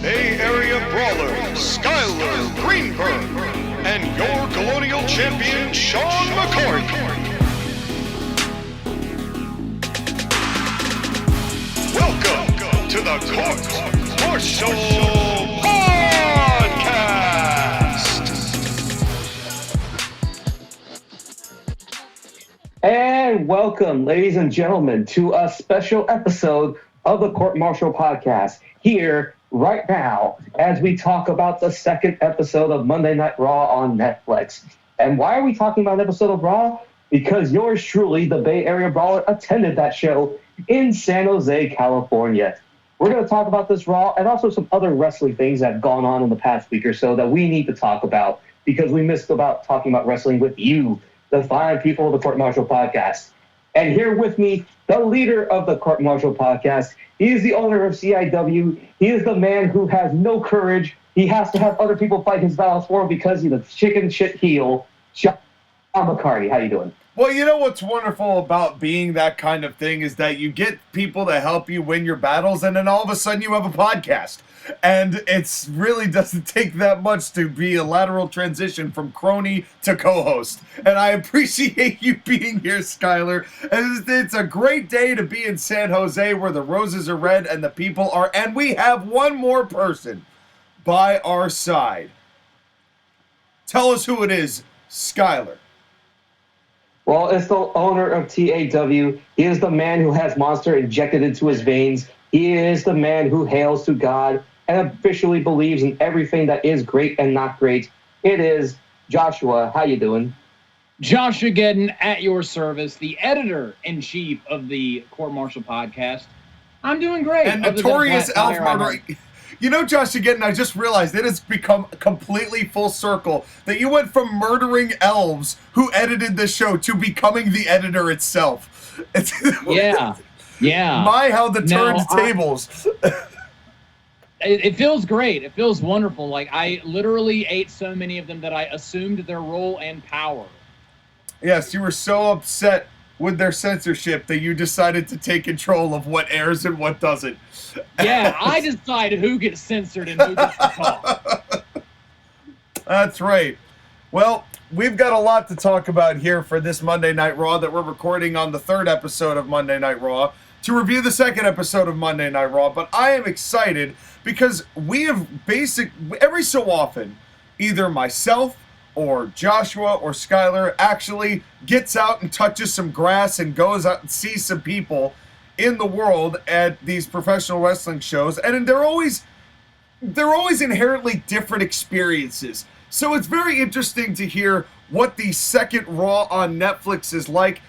Bay-Area Brawler Skyler Greenberg, and your Colonial champion, Sean McCarty. Welcome to the Court Martial Podcast. And welcome, ladies and gentlemen, to a special episode of the Court Martial Podcast here right now as we talk about the second episode of Monday Night Raw on Netflix. And why are we talking about an episode of Raw? Because yours truly, the Bay Area Brawler, attended that show in San Jose, California. We're going to talk about this Raw and also some other wrestling things that have gone on in the past week or so that we need to talk about because we missed about talking about wrestling with you, the fine people of the Court Martial Podcast. And here with me, the leader of the Court Martial Podcast. He is the owner of CIW. He is the man who has no courage. He has to have other people fight his battles for him because he's a chicken shit heel. Sean McCarty, how you doing? Well, you know what's wonderful about being that kind of thing is that you get people to help you win your battles, and then all of a sudden you have a podcast. And it really doesn't take that much to be a lateral transition from crony to co-host. And I appreciate you being here, Skyler. It's a great day to be in San Jose where the roses are red and the people are. And we have one more person by our side. Tell us who it is, Skyler. Well, it's the owner of TAW. He is the man who has Monster injected into his veins. He is the man who hails to God and officially believes in everything that is great and not great. It is Joshua. How you doing? JoshAgeddon at your service, the editor-in-chief of the Court Martial Podcast. I'm doing great. And notorious elf murderer. You know, JoshAgeddon, I just realized it has become completely full circle that you went from murdering elves who edited the show to becoming the editor itself. Yeah. My, how the turned tables. It feels great. It feels wonderful. Like, I literally ate so many of them that I assumed their role and power. Yes, you were so upset with their censorship that you decided to take control of what airs and what doesn't. Yeah, I decide who gets censored and who gets to talk. That's right. Well, we've got a lot to talk about here for this Monday Night Raw that we're recording on the third episode of Monday Night Raw to review the second episode of Monday Night Raw. But I am excited because we have every so often, either myself or Joshua or Skyler actually gets out and touches some grass and goes out and sees some people in the world at these professional wrestling shows, and they're always inherently different experiences. So it's very interesting to hear what the second Raw on Netflix is like.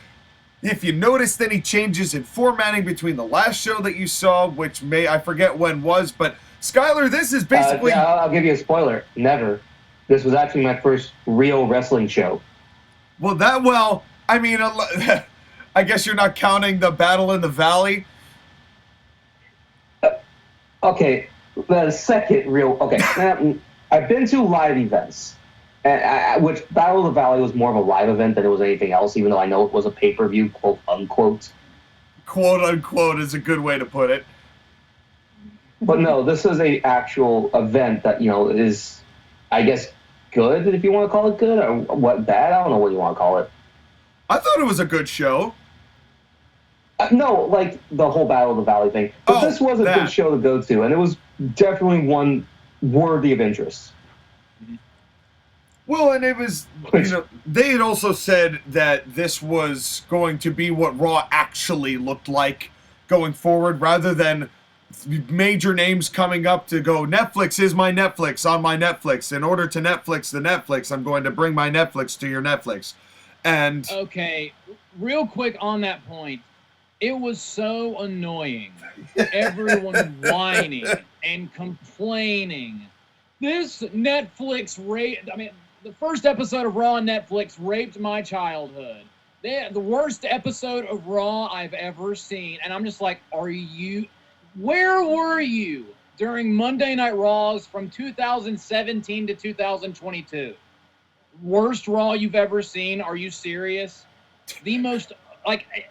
If you noticed any changes in formatting between the last show that you saw, which I forget when was, but Skyler, this is basically... I'll give you a spoiler. Never. This was actually my first real wrestling show. I guess you're not counting the Battle in the Valley? Okay, the second real... Okay, I've been to live events, which Battle of the Valley was more of a live event than it was anything else, even though I know it was a pay-per-view, quote, unquote. Quote, unquote is a good way to put it. But no, this is an actual event that, is, I guess, good, if you want to call it good, or what, bad? I don't know what you want to call it. I thought it was a good show. No, like the whole Battle of the Valley thing. But this was a good show to go to, and it was definitely one worthy of interest. Well, and it was, they had also said that this was going to be what Raw actually looked like going forward, rather than major names coming up to go, Netflix is my Netflix on my Netflix. In order to Netflix the Netflix, I'm going to bring my Netflix to your Netflix. And okay, real quick on that point, it was so annoying. Everyone whining and complaining. This Netflix the first episode of Raw on Netflix raped my childhood. The worst episode of Raw I've ever seen. And I'm just like, where were you during Monday Night Raws from 2017 to 2022? Worst Raw you've ever seen? Are you serious? The most,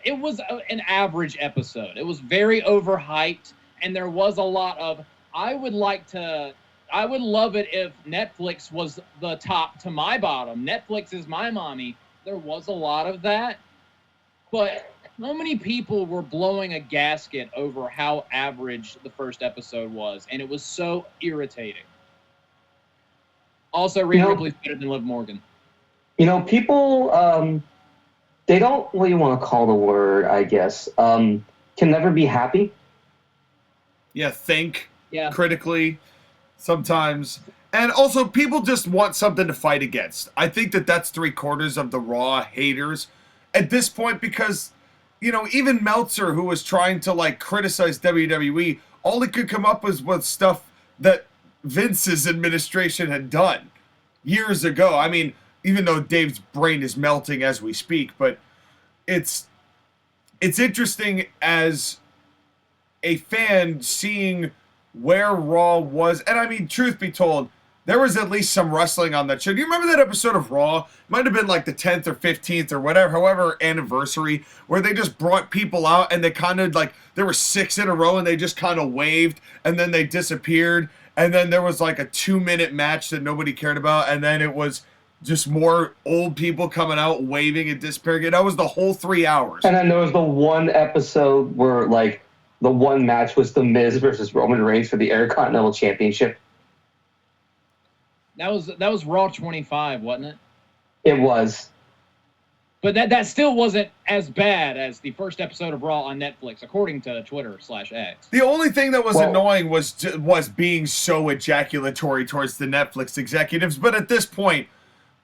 it was an average episode. It was very overhyped, and there was a lot of, I would love it if Netflix was the top to my bottom. Netflix is my mommy. There was a lot of that. But so many people were blowing a gasket over how average the first episode was, and it was so irritating. Also, Rhea Ripley's better than Liv Morgan. People, they don't, what do you want to call the word, I guess, can never be happy. Yeah, think critically sometimes. And also, people just want something to fight against. I think that's 3/4 of the Raw haters at this point because, even Meltzer, who was trying to, criticize WWE, all he could come up with was stuff that Vince's administration had done years ago. I mean, even though Dave's brain is melting as we speak, but it's interesting as a fan seeing where Raw was. And I mean, truth be told, there was at least some wrestling on that show. Do you remember that episode of Raw? Might have been like the 10th or 15th or whatever, however anniversary, where they just brought people out and they kind of there were 6 in a row and they just kind of waved and then they disappeared. And then there was like a 2-minute match that nobody cared about. And then it was just more old people coming out waving and disappearing. That was the whole 3 hours. And then there was the one episode where the one match was The Miz versus Roman Reigns for the Intercontinental Championship. That was Raw 25, wasn't it? It was. But that still wasn't as bad as the first episode of Raw on Netflix, according to Twitter/X. The only thing that was annoying was being so ejaculatory towards the Netflix executives. But at this point,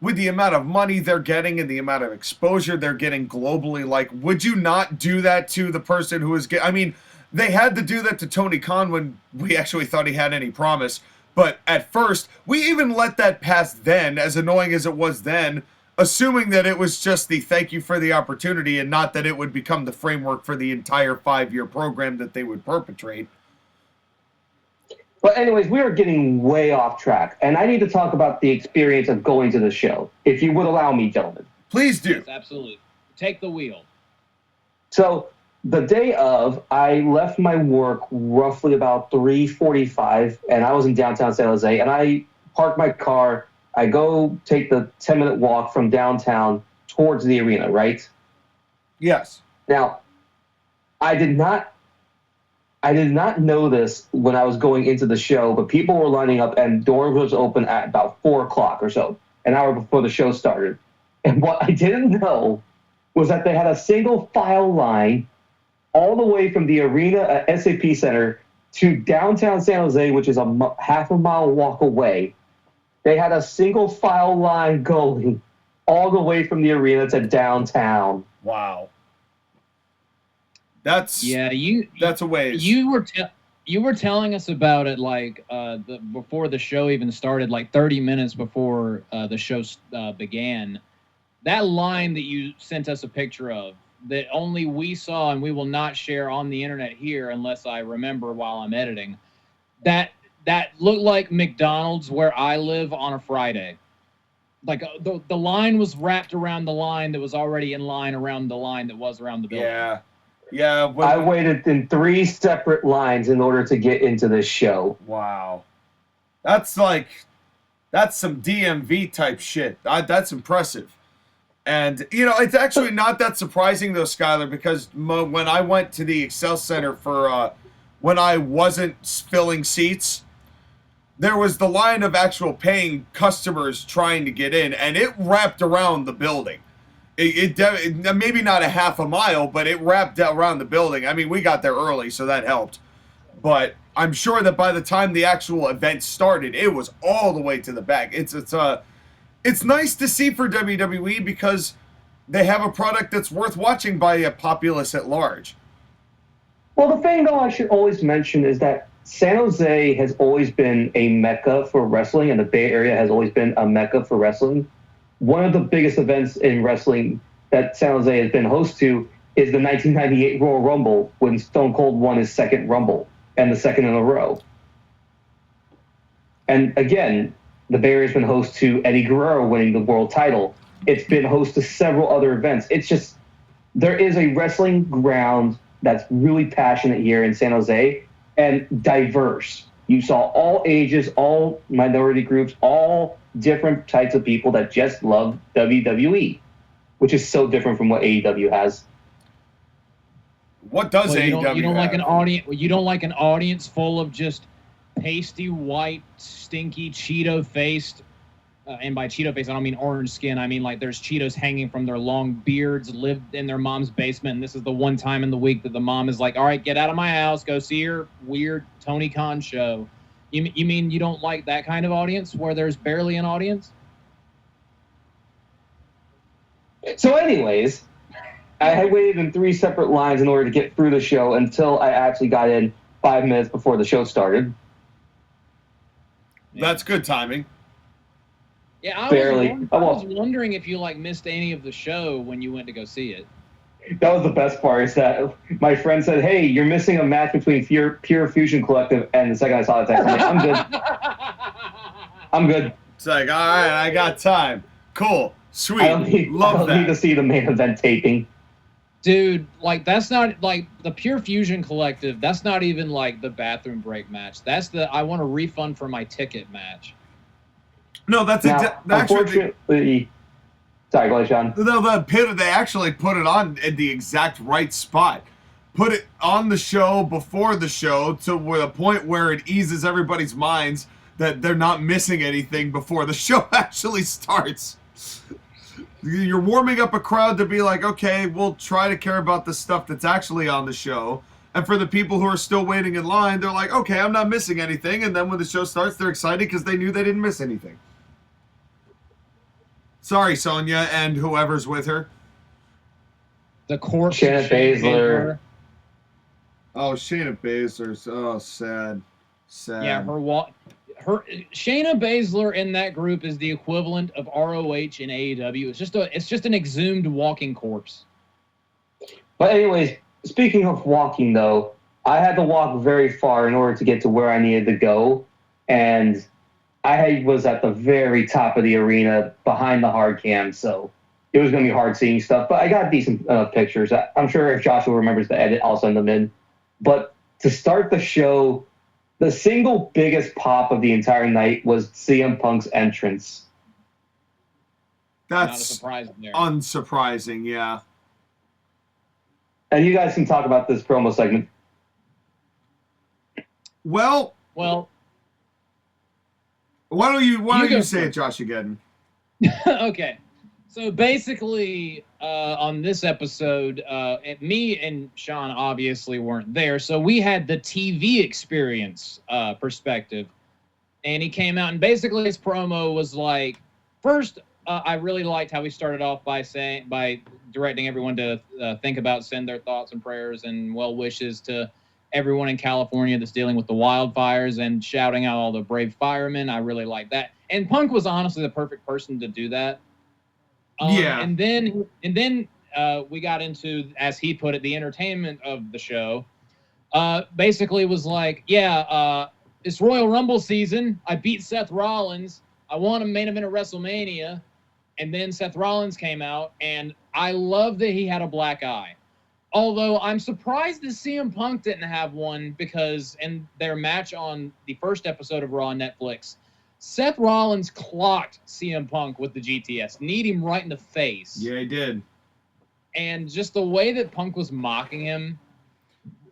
with the amount of money they're getting and the amount of exposure they're getting globally, would you not do that to the person who is I mean, they had to do that to Tony Khan when we actually thought he had any promise. But at first, we even let that pass then, as annoying as it was then, assuming that it was just the thank you for the opportunity and not that it would become the framework for the entire 5-year program that they would perpetrate. But anyways, we are getting way off track, and I need to talk about the experience of going to the show, if you would allow me, gentlemen. Please do. Yes, absolutely. Take the wheel. So the day of, I left my work roughly about 3:45, and I was in downtown San Jose, and I parked my car. I go take the 10-minute walk from downtown towards the arena, right? Yes. Now, I did not know this when I was going into the show, but people were lining up, and doors was open at about 4 o'clock or so, an hour before the show started. And what I didn't know was that they had a single file line all the way from the arena at SAP Center to downtown San Jose, which is a half a mile walk away. They had a single file line going all the way from the arena to downtown. Wow. That's a ways. You were telling us about it before the show even started, 30 minutes before the show began. That line that you sent us a picture of, that only we saw and we will not share on the internet here unless I remember while I'm editing, that looked like McDonald's where I live on a Friday. The line was wrapped around the line that was already in line around the line that was around the building. Yeah. I waited in 3 separate lines in order to get into this show. Wow. That's some DMV type shit. That's impressive. And, it's actually not that surprising, though, Skyler, because when I went to the Excel Center for when I wasn't filling seats, there was the line of actual paying customers trying to get in, and it wrapped around the building. It maybe not a half a mile, but it wrapped around the building. I mean, we got there early, so that helped. But I'm sure that by the time the actual event started, it was all the way to the back. It's nice to see for WWE because they have a product that's worth watching by a populace at large. Well, the thing, though, I should always mention is that San Jose has always been a mecca for wrestling, and the Bay Area has always been a mecca for wrestling. One of the biggest events in wrestling that San Jose has been host to is the 1998 Royal Rumble, when Stone Cold won his second Rumble, and the second in a row. And again, the Bay Area's been host to Eddie Guerrero winning the world title. It's been host to several other events. It's just, there is a wrestling ground that's really passionate here in San Jose and diverse. You saw all ages, all minority groups, all different types of people that just love WWE, which is so different from what AEW has. What does Well, AEW you don't like have? an audience. You don't like an audience full of just pasty white, stinky Cheeto faced. And by Cheeto face, I don't mean orange skin. I mean like there's Cheetos hanging from their long beards, lived in their mom's basement, and this is the one time in the week that the mom is like, "All right, get out of my house, go see your weird Tony Khan show." You mean you don't like that kind of audience where there's barely an audience? So anyways, I had waited in 3 separate lines in order to get through the show until I actually got in 5 minutes before the show started. That's good timing. Yeah, I Barely. was wondering if you like missed any of the show when you went to go see it. That was the best part, is that my friend said, "Hey, you're missing a match between Pure Fusion Collective," and the second I saw the text, I'm like, "I'm good. I'm good. It's like, all right, I got time. Cool. Sweet. I don't need to see the main event taping." Dude, like that's not like the Pure Fusion Collective. That's not even like the bathroom break match. That's the I want a refund for my ticket match. No, that's Now, unfortunately. Sorry, go ahead, Sean. No, they actually put it on in the exact right spot. Put it on the show before the show to the point where it eases everybody's minds that they're not missing anything before the show actually starts. You're warming up a crowd to be like, okay, we'll try to care about the stuff that's actually on the show. And for the people who are still waiting in line, they're like, okay, I'm not missing anything. And then when the show starts, they're excited because they knew they didn't miss anything. Sorry, Sonya and whoever's with her. The corpse. Shayna Baszler. Oh, Shayna Baszler's. Oh, sad. Yeah, her Shayna Baszler in that group is the equivalent of ROH in AEW. It's just an exhumed walking corpse. But anyways, speaking of walking, though, I had to walk very far in order to get to where I needed to go, and I was at the very top of the arena behind the hard cam, so it was going to be hard seeing stuff. But I got decent pictures. I'm sure if Joshua remembers the edit, I'll send them in. But to start the show, the single biggest pop of the entire night was CM Punk's entrance. That's not a surprise there. Unsurprising, yeah. And you guys can talk about this promo segment. Well, Well, why don't you say first. it, JoshAgeddon? okay. So basically, on this episode, me and Sean obviously weren't there, so we had the TV experience perspective. And he came out, and basically his promo was like, first, I really liked how he started off by directing everyone to send their thoughts and prayers and well wishes to everyone in California that's dealing with the wildfires, and shouting out all the brave firemen. I really like that. And Punk was honestly the perfect person to do that. Yeah. And then we got into, as he put it, the entertainment of the show. Basically was like, it's Royal Rumble season. I beat Seth Rollins. I won a main event at WrestleMania. And then Seth Rollins came out, and I love that he had a black eye. Although I'm surprised that CM Punk didn't have one, because in their match on the first episode of Raw on Netflix, Seth Rollins clocked CM Punk with the GTS, kneed him right in the face. Yeah, he did. And just the way that Punk was mocking him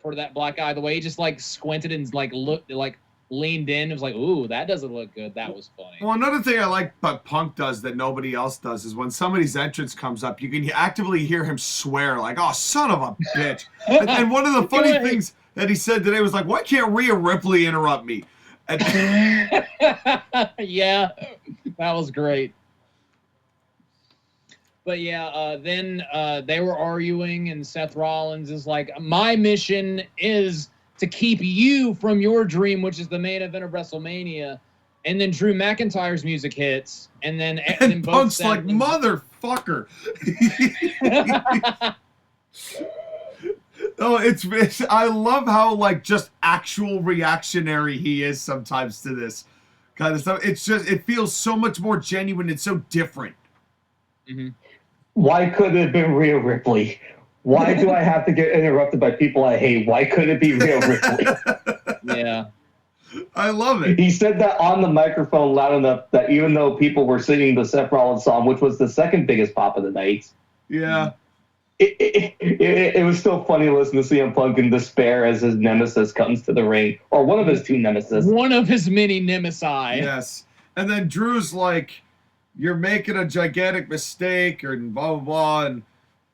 for that black eye, the way he just like squinted and like looked, like leaned in, it was like, ooh, that doesn't look good. That was funny. Well, another thing I like but Punk does that nobody else does is when somebody's entrance comes up, you can actively hear him swear, like, oh, son of a bitch. and one of the funny things that he said today was like, why can't Rhea Ripley interrupt me? And yeah, that was great. But yeah, then they were arguing, and Seth Rollins is like, my mission is to keep you from your dream, which is the main event of WrestleMania. And then Drew McIntyre's music hits, and then both Punk's like, motherfucker. Oh, it's I love how like just actual reactionary he is sometimes to this kind of stuff. It's just, it feels so much more genuine and so different. Mm-hmm. Why couldn't it have been Rhea Ripley? Why do I have to get interrupted by people I hate? Why couldn't it be Rhea Ripley? Yeah. I love it. He said that on the microphone loud enough that even though people were singing the Seth Rollins song, which was the second biggest pop of the night, Yeah. it was still funny to listen to CM Punk in despair as his nemesis comes to the ring, or one of his two nemesis. One of his many nemesi. Yes. And then Drew's like, you're making a gigantic mistake, or blah, blah, blah. And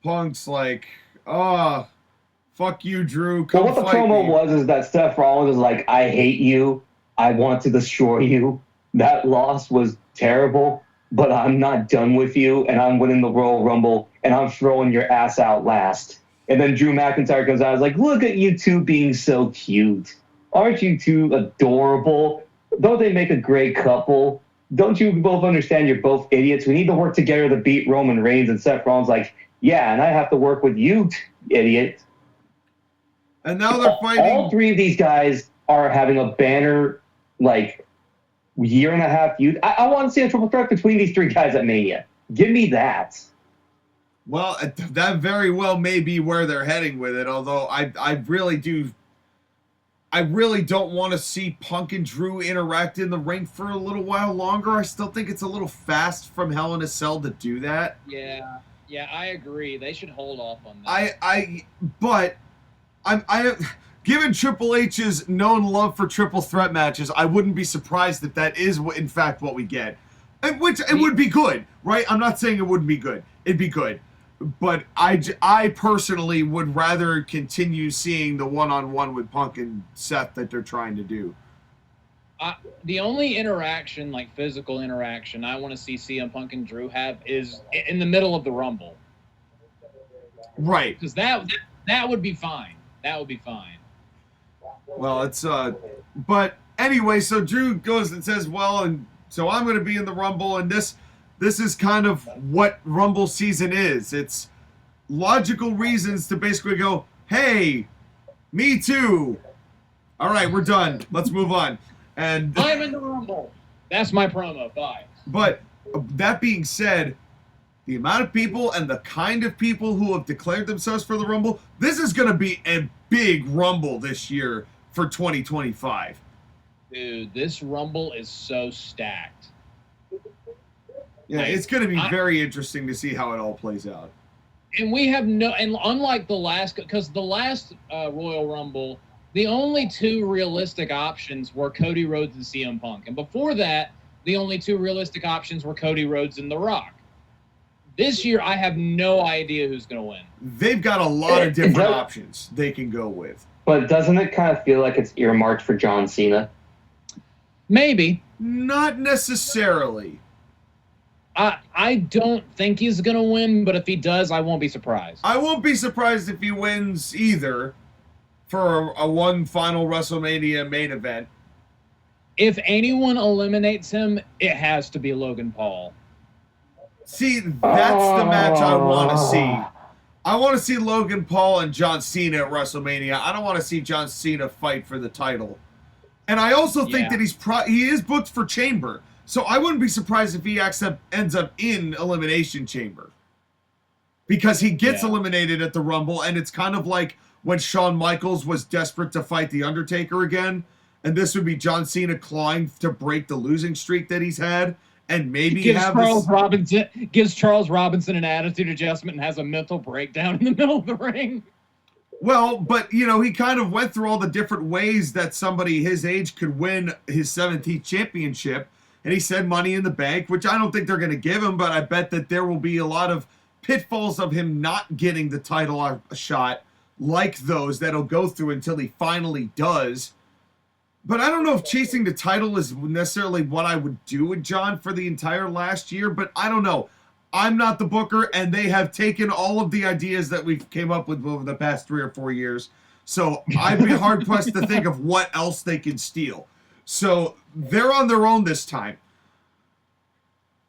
Punk's like, fuck you, Drew. Come Well, what the fight promo me. was is that Seth Rollins was like, I hate you. I want to destroy you. That loss was terrible, but I'm not done with you, and I'm winning the Royal Rumble, and I'm throwing your ass out last. And then Drew McIntyre comes out and is like, look at you two being so cute. Aren't you two adorable? Don't they make a great couple? Don't you both understand you're both idiots? We need to work together to beat Roman Reigns. And Seth Rollins like, yeah, and I have to work with you, idiot. And now they're fighting. All three of these guys are having a banner, like, year and a half feud. I want to see a triple threat between these three guys at Mania. Give me that. Well, that very well may be where they're heading with it, although I really don't want to see Punk and Drew interact in the ring for a little while longer. I still think it's a little fast from Hell in a Cell to do that. Yeah, I agree. They should hold off on that. But given Triple H's known love for triple threat matches, I wouldn't be surprised if that is, in fact, what we get. Which it would be good, right? I'm not saying it wouldn't be good. It'd be good. But I personally would rather continue seeing the one-on-one with Punk and Seth that they're trying to do. The only interaction, like physical interaction, I want to see CM Punk and Drew have is in the middle of the Rumble. Right. Because that would be fine. That would be fine. Well, it's but anyway, so Drew goes and says, well, and so I'm going to be in the Rumble, and this is kind of what Rumble season is. It's logical reasons to basically go, hey, me too. All right, we're done. Let's move on. And I'm in the Rumble. That's my promo. Bye. But that being said, the amount of people and the kind of people who have declared themselves for the Rumble, this is going to be a big Rumble this year for 2025. Dude, this Rumble is so stacked. Yeah, it's going to be very interesting to see how it all plays out. And we have and unlike the last, because the last Royal Rumble, the only two realistic options were Cody Rhodes and CM Punk. And before that, the only two realistic options were Cody Rhodes and The Rock. This year, I have no idea who's going to win. They've got a lot of different options they can go with. But doesn't it kind of feel like it's earmarked for John Cena? Maybe. Not necessarily. I don't think he's going to win, but if he does, I won't be surprised. I won't be surprised if he wins either for a one final WrestleMania main event. If anyone eliminates him, it has to be Logan Paul. See, that's the match I want to see. I want to see Logan Paul and John Cena at WrestleMania. I don't want to see John Cena fight for the title. And I also think that he is booked for Chamber. So I wouldn't be surprised if he ends up in Elimination Chamber. Because he gets eliminated at the Rumble, and it's kind of like when Shawn Michaels was desperate to fight The Undertaker again. And this would be John Cena clawing to break the losing streak that he's had. And maybe gives Charles Robinson an attitude adjustment and has a mental breakdown in the middle of the ring. Well, but, he kind of went through all the different ways that somebody his age could win his 17th championship. And he said Money in the Bank, which I don't think they're going to give him, but I bet that there will be a lot of pitfalls of him not getting the title shot like those that he'll go through until he finally does. But I don't know if chasing the title is necessarily what I would do with John for the entire last year, but I don't know. I'm not the booker, and they have taken all of the ideas that we've came up with over the past 3 or 4 years. So I'd be hard-pressed to think of what else they can steal. So they're on their own this time.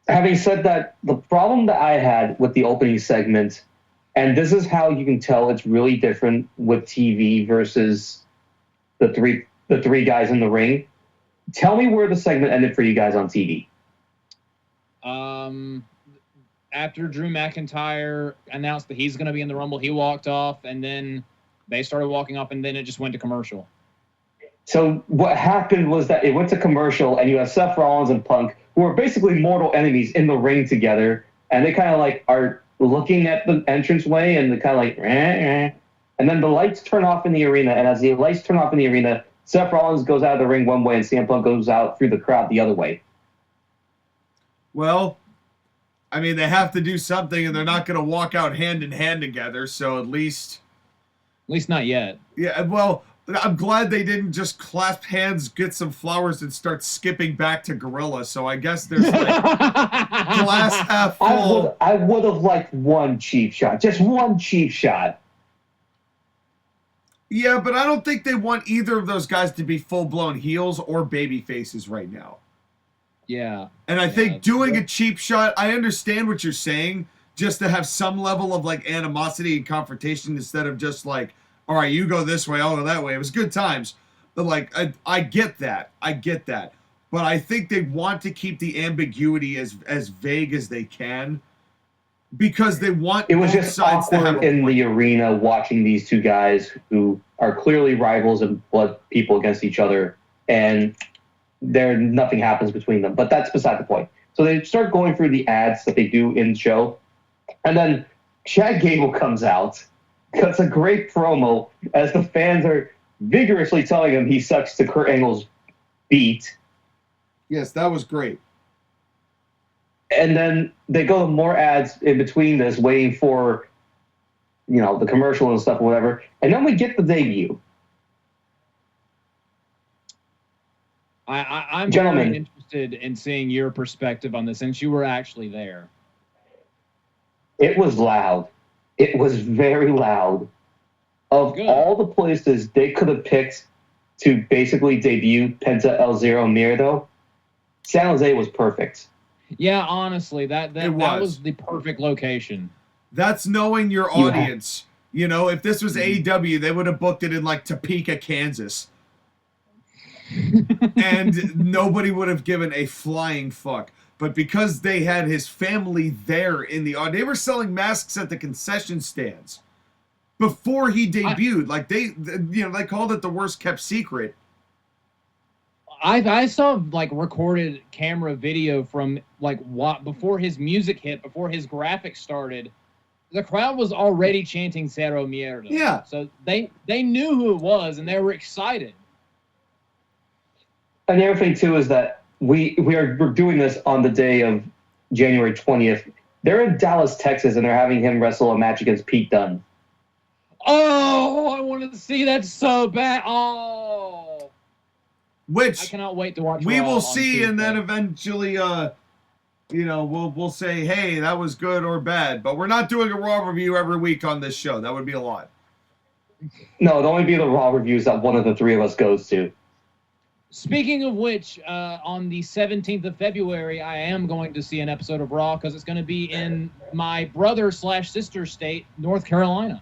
Having said that, the problem that I had with the opening segment, and this is how you can tell it's really different with TV versus the three guys in the ring. Tell me where the segment ended for you guys on TV. After Drew McIntyre announced that he's going to be in the Rumble, he walked off, and then they started walking off, and then it just went to commercial. So what happened was that it went to commercial, and you have Seth Rollins and Punk, who are basically mortal enemies in the ring together, and they kind of like are looking at the entranceway, and they're kind of like, and then the lights turn off in the arena, and as the lights turn off in the arena, Seth Rollins goes out of the ring one way, and CM Punk goes out through the crowd the other way. Well, I mean, they have to do something, and they're not going to walk out hand in hand together, so at least not yet. Yeah, well, I'm glad they didn't just clasp hands, get some flowers, and start skipping back to Gorilla. So I guess there's like glass half full. I would have liked one cheap shot, just one cheap shot. Yeah, but I don't think they want either of those guys to be full-blown heels or baby faces right now. Yeah. And I think doing a cheap shot, I understand what you're saying, just to have some level of like animosity and confrontation instead of just like, all right, you go this way, I'll go that way. It was good times. But like, I get that. I get that. But I think they want to keep the ambiguity as vague as they can because they want it was just awkward in the arena watching these two guys who are clearly rivals and blood people against each other, and nothing happens between them. But that's beside the point. So they start going through the ads that they do in the show, and then Chad Gable comes out, cuts a great promo as the fans are vigorously telling him he sucks to Kurt Angle's beat. Yes, that was great. And then they go to more ads in between this, waiting for, the commercial and stuff or whatever. And then we get the debut. I'm Gentlemen, very interested in seeing your perspective on this, since you were actually there. It was loud. It was very loud. Of all the places they could have picked to basically debut Penta El Zero Miedo, San Jose was perfect. Yeah, honestly, that was the perfect location. That's knowing your audience. If this was AEW, they would have booked it in like Topeka, Kansas. And nobody would have given a flying fuck. But because they had his family there in the audience, they were selling masks at the concession stands before he debuted. They called it the worst kept secret. I saw like recorded camera video from like before his music hit, before his graphics started. The crowd was already chanting Cero Mierda. Yeah. So they knew who it was and they were excited. And the other thing too is that we're doing this on the day of January 20th. They're in Dallas, Texas, and they're having him wrestle a match against Pete Dunne. Oh, I wanted to see that so bad. Oh. Which I cannot wait to watch. We will see, and then eventually, we'll say, hey, that was good or bad. But we're not doing a Raw review every week on this show. That would be a lot. No, it'll only be the Raw reviews that one of the three of us goes to. Speaking of which, on the 17th of February, I am going to see an episode of Raw because it's going to be in my brother/sister state, North Carolina.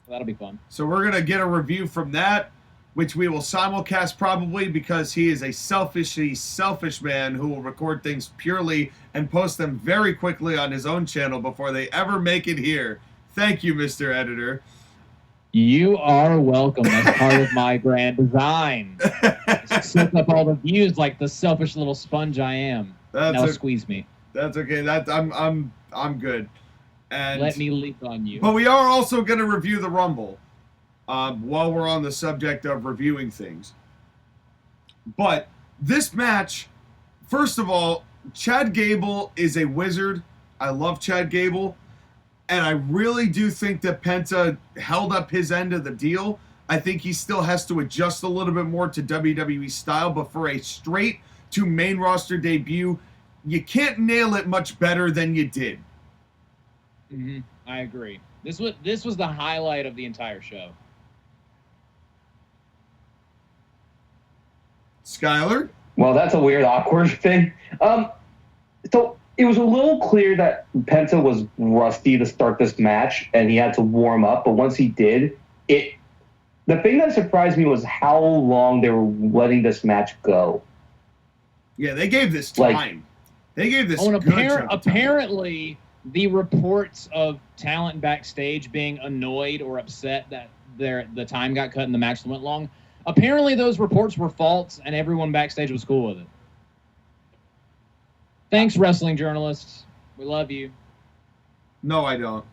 So that'll be fun. So we're going to get a review from that, which we will simulcast probably because he is a selfish man who will record things purely and post them very quickly on his own channel before they ever make it here. Thank you, Mr. Editor. You are welcome. That's part of my grand design. Soak up all the views like the selfish little sponge I am. Now squeeze me. That's okay. I'm good. And let me leak on you. But we are also going to review the Rumble while we're on the subject of reviewing things. But this match, first of all, Chad Gable is a wizard. I love Chad Gable. And I really do think that Penta held up his end of the deal. I think he still has to adjust a little bit more to WWE style, but for a straight to main roster debut, you can't nail it much better than you did. Mm-hmm. I agree. This was the highlight of the entire show. Skyler? Well, that's a weird, awkward thing. So it was a little clear that Penta was rusty to start this match, and he had to warm up. But once he did, the thing that surprised me was how long they were letting this match go. Yeah, they gave this time. They gave this apparently, the reports of talent backstage being annoyed or upset that the time got cut and the match went long. Apparently, those reports were false, and everyone backstage was cool with it. Thanks, wrestling journalists. We love you. No, I don't.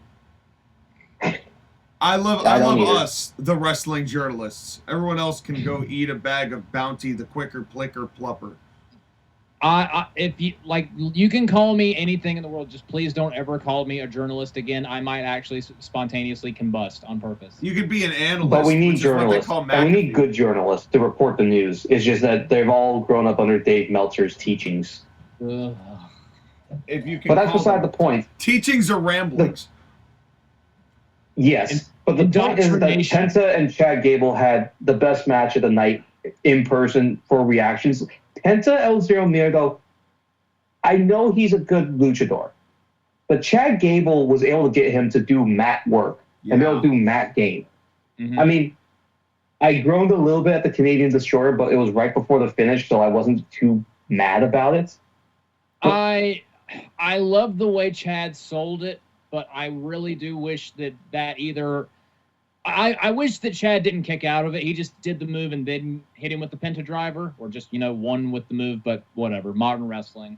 I love us, the wrestling journalists. Everyone else can go eat a bag of Bounty, the quicker plicker plupper. If you like, you can call me anything in the world. Just please don't ever call me a journalist again. I might actually spontaneously combust on purpose. You could be an analyst, but we need journalists. And we need good journalists to report the news. It's just that they've all grown up under Dave Meltzer's teachings. If you can, but that's beside the point. Teachings or ramblings. Yes, but the point is that Penta and Chad Gable had the best match of the night in person for reactions. Penta El Zero Miedo, I know he's a good luchador, but Chad Gable was able to get him to do mat work and be able to do mat game. Mm-hmm. I mean, I groaned a little bit at the Canadian Destroyer, but it was right before the finish, so I wasn't too mad about it. But I love the way Chad sold it, but I really do wish that either... I wish that Chad didn't kick out of it. He just did the move and then hit him with the Penta Driver, or just, won with the move, but whatever. Modern wrestling.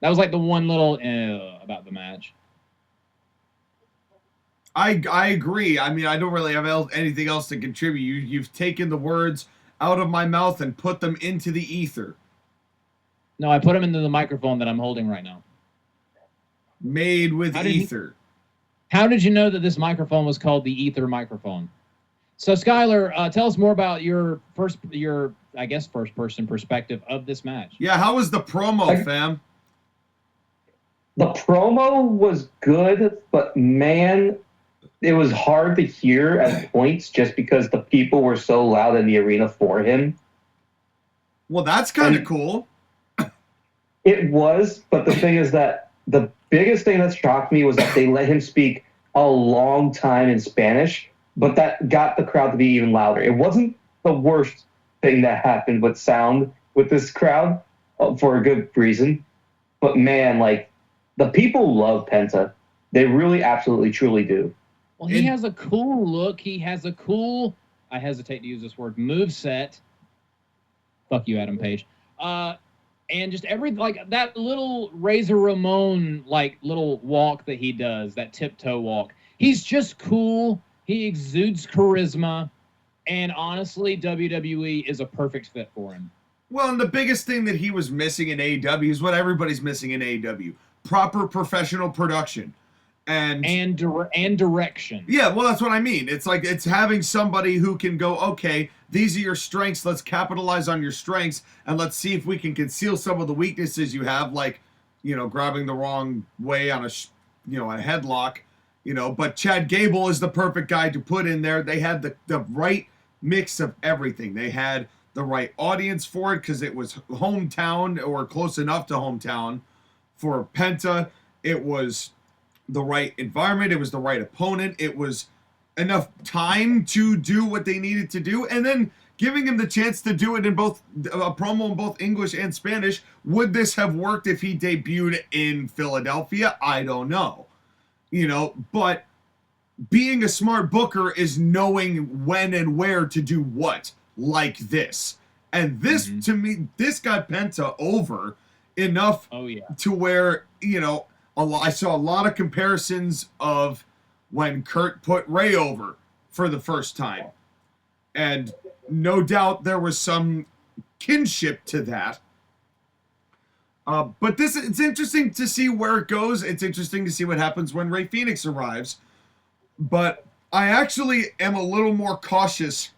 That was like the one little about the match. I agree. I mean, I don't really have anything else to contribute. You've taken the words out of my mouth and put them into the ether. No, I put them into the microphone that I'm holding right now. Made with ether. How did you know that this microphone was called the Ether microphone? So, Skyler, tell us more about your first-person perspective of this match. Yeah, how was the promo, fam? The promo was good, but man, it was hard to hear at points just because the people were so loud in the arena for him. Well, that's kind of cool. It was, but the thing is that the biggest thing that shocked me was that they let him speak a long time in Spanish, but that got the crowd to be even louder. It wasn't the worst thing that happened with sound with this crowd for a good reason. But man, the people love Penta. They really, absolutely, truly do. Well, he has a cool look. He has a cool, I hesitate to use this word, moveset. Fuck you, Adam Page. And just that little Razor Ramon little walk that he does, that tiptoe walk. He's just cool. He exudes charisma, and honestly, WWE is a perfect fit for him. Well, and the biggest thing that he was missing in AEW is what everybody's missing in AEW: proper professional production and direction. Yeah, well, that's what I mean. It's having somebody who can go, okay, these are your strengths. Let's capitalize on your strengths, and let's see if we can conceal some of the weaknesses you have, grabbing the wrong way on a headlock, But Chad Gable is the perfect guy to put in there. They had the right mix of everything. They had the right audience for it because it was hometown or close enough to hometown for Penta. It was the right environment. It was the right opponent. It was enough time to do what they needed to do, and then giving him the chance to do it in both a promo in both English and Spanish. Would this have worked if he debuted in Philadelphia? I don't know, but being a smart booker is knowing when and where to do what, like this. And this, to me, this got Penta over enough to where, I saw a lot of comparisons of when Kurt put Ray over for the first time. And no doubt there was some kinship to that. But it's interesting to see where it goes. It's interesting to see what happens when Ray Phoenix arrives. But I actually am a little more cautious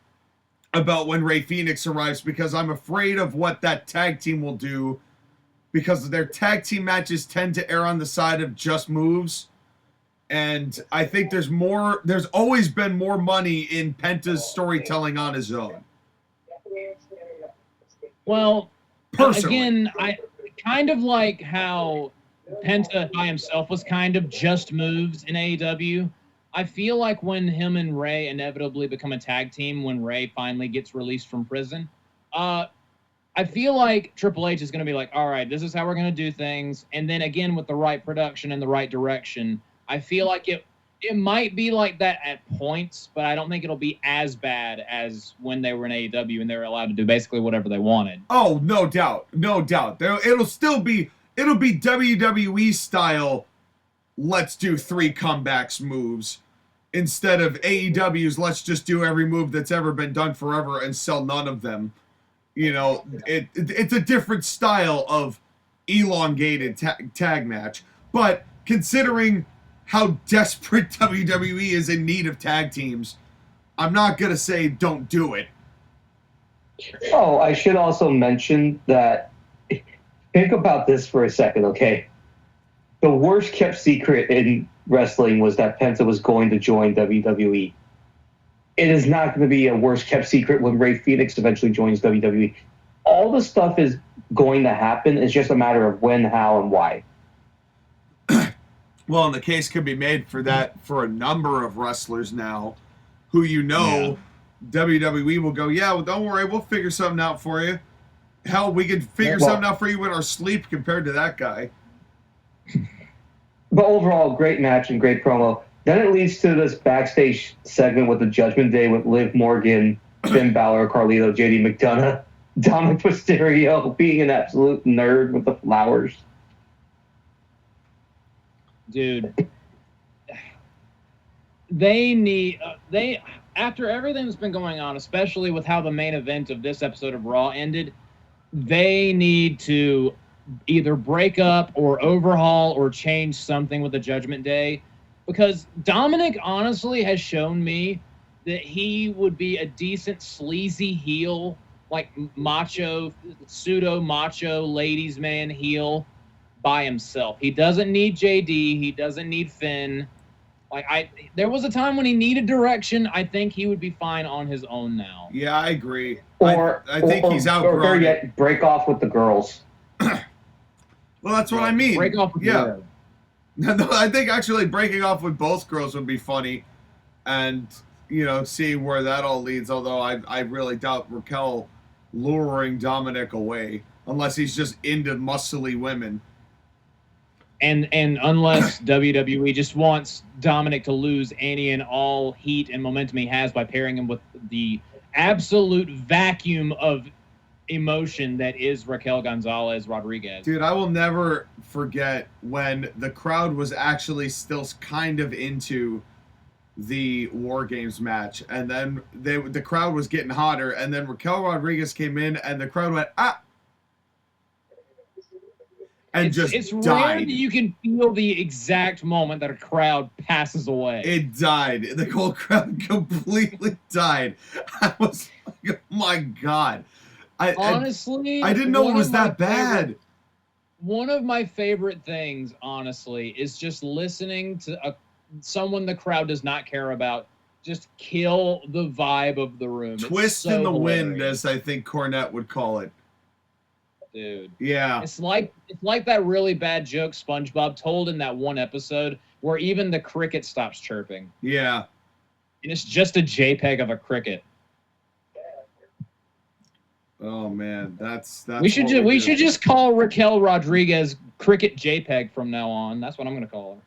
about when Ray Phoenix arrives because I'm afraid of what that tag team will do, because their tag team matches tend to err on the side of just moves. And I think there's always been more money in Penta's storytelling on his own. Well, personally, again, I kind of like how Penta by himself was kind of just moves in AEW. I feel like when him and Ray inevitably become a tag team, when Ray finally gets released from prison, I feel like Triple H is going to be like, all right, this is how we're going to do things. And then again, with the right production and the right direction, I feel like It might be like that at points, but I don't think it'll be as bad as when they were in AEW and they were allowed to do basically whatever they wanted. Oh, no doubt. No doubt. It'll be WWE style, let's do 3 comebacks moves, instead of AEW's let's just do every move that's ever been done forever and sell none of them. You know, it's a different style of elongated tag match. But considering how desperate WWE is in need of tag teams, I'm not going to say don't do it. Oh, I should also mention that, think about this for a second, okay? The worst kept secret in wrestling was that Penta was going to join WWE. It is not going to be a worst kept secret when Rey Fenix eventually joins WWE. All the stuff is going to happen. It's just a matter of when, how, and why. Well, and the case could be made for that for a number of wrestlers now who WWE will go, yeah, well, don't worry, we'll figure something out for you. Hell, we could figure something out for you in our sleep compared to that guy. But overall, great match and great promo. Then it leads to this backstage segment with the Judgment Day with Liv Morgan, Finn Balor, Carlito, JD McDonough, Dominic Mysterio being an absolute nerd with the flowers. Dude, they need after everything that's been going on, especially with how the main event of this episode of Raw ended, they need to either break up or overhaul or change something with the Judgment Day, because Dominic honestly has shown me that he would be a decent sleazy heel, like macho, pseudo macho ladies man heel by himself. He doesn't need JD. He doesn't need Finn. There was a time when he needed direction. I think he would be fine on his own now. Yeah, I agree. I think he's outgrown. Or better yet, break off with the girls. Well, that's what I mean. Break off with the No, I think actually breaking off with both girls would be funny, and see where that all leads. Although I really doubt Raquel luring Dominic away unless he's just into muscly women. And unless WWE just wants Dominic to lose any and all heat and momentum he has by pairing him with the absolute vacuum of emotion that is Raquel Gonzalez Rodriguez. Dude, I will never forget when the crowd was actually still kind of into the War Games match, and then the crowd was getting hotter, and then Raquel Rodriguez came in, and the crowd went, ah! And it's died. Rare that you can feel the exact moment that a crowd passes away. It died. The whole crowd completely died. I was like, oh my God. Honestly, I didn't know it was that bad. One of my favorite things, honestly, is just listening to someone the crowd does not care about just kill the vibe of the room. Twist in the wind, as I think Cornette would call it. Dude. Yeah. It's like that really bad joke SpongeBob told in that one episode where even the cricket stops chirping. Yeah. And it's just a JPEG of a cricket. Oh man, that's we should just call Raquel Rodriguez Cricket JPEG from now on. That's what I'm gonna call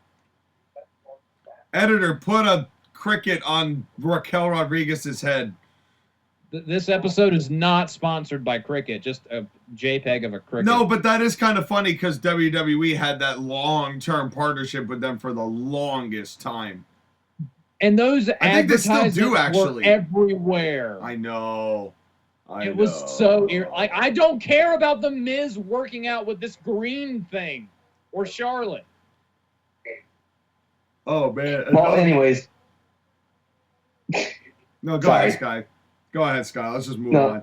her. Editor, put a cricket on Raquel Rodriguez's head. This episode is not sponsored by Cricket, just a JPEG of a cricket. No, but that is kind of funny because WWE had that long-term partnership with them for the longest time. And those advertisements were everywhere. I know. It was so like, I don't care about the Miz working out with this green thing or Charlotte. Oh man. Well, anyways. No, go ahead, Sky. Go ahead, Sky. Let's just move on.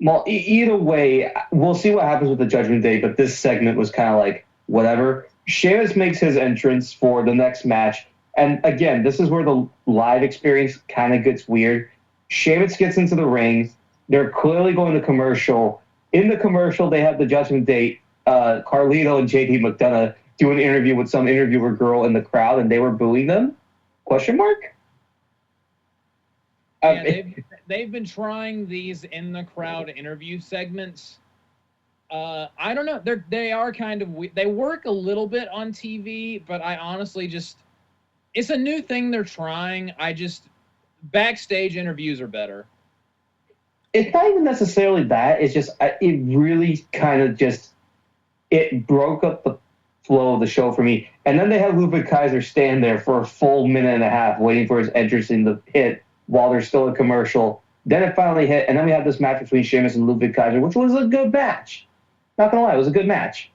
Well, either way, we'll see what happens with the Judgment Day, but this segment was kind of like, whatever. Sheamus makes his entrance for the next match. And again, this is where the live experience kind of gets weird. Sheamus gets into the ring. They're clearly going to commercial. In the commercial, they have the Judgment Day. Carlito and JD McDonough do an interview with some interviewer girl in the crowd, and they were booing them? Question mark? Yeah, they've been trying these in the crowd interview segments. I don't know. They are kind of they work a little bit on TV, but I honestly It's a new thing they're trying. Backstage interviews are better. It's not even necessarily that. It's just, it really kind of it broke up the flow of the show for me. And then they had Ludwig Kaiser stand there for a full minute and a half waiting for his entrance in the hit while there's still a commercial. Then it finally hit, and then we had this match between Sheamus and Ludwig Kaiser, which was a good match. Not gonna lie, it was a good match.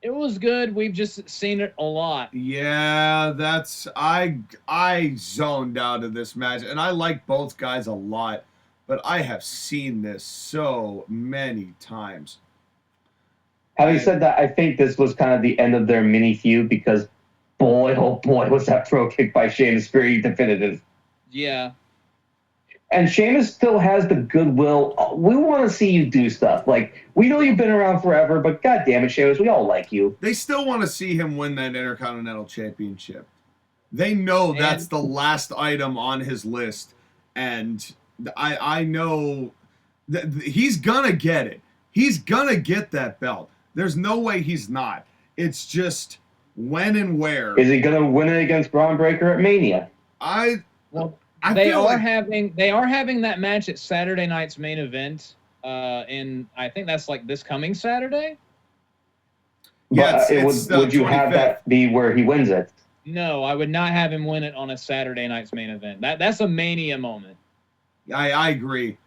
It was good. We've just seen it a lot. Yeah, I zoned out of this match, and I like both guys a lot, but I have seen this so many times. Having said that, I think this was kind of the end of their mini feud because, boy, oh boy, was that pro kick by Sheamus very definitive. Yeah. And Sheamus still has the goodwill. We want to see you do stuff. Like, we know you've been around forever, but God damn it, Sheamus, we all like you. They still want to see him win that Intercontinental Championship. They know that's the last item on his list, and I know that he's gonna get it. He's gonna get that belt. There's no way he's not. It's just when and where. Is he gonna win it against Braun Breaker at Mania? They are having that match at Saturday night's main event. And I think that's like this coming Saturday. Yeah, would you 25th. Have that be where he wins it? No, I would not have him win it on a Saturday night's main event. That's a Mania moment. I agree.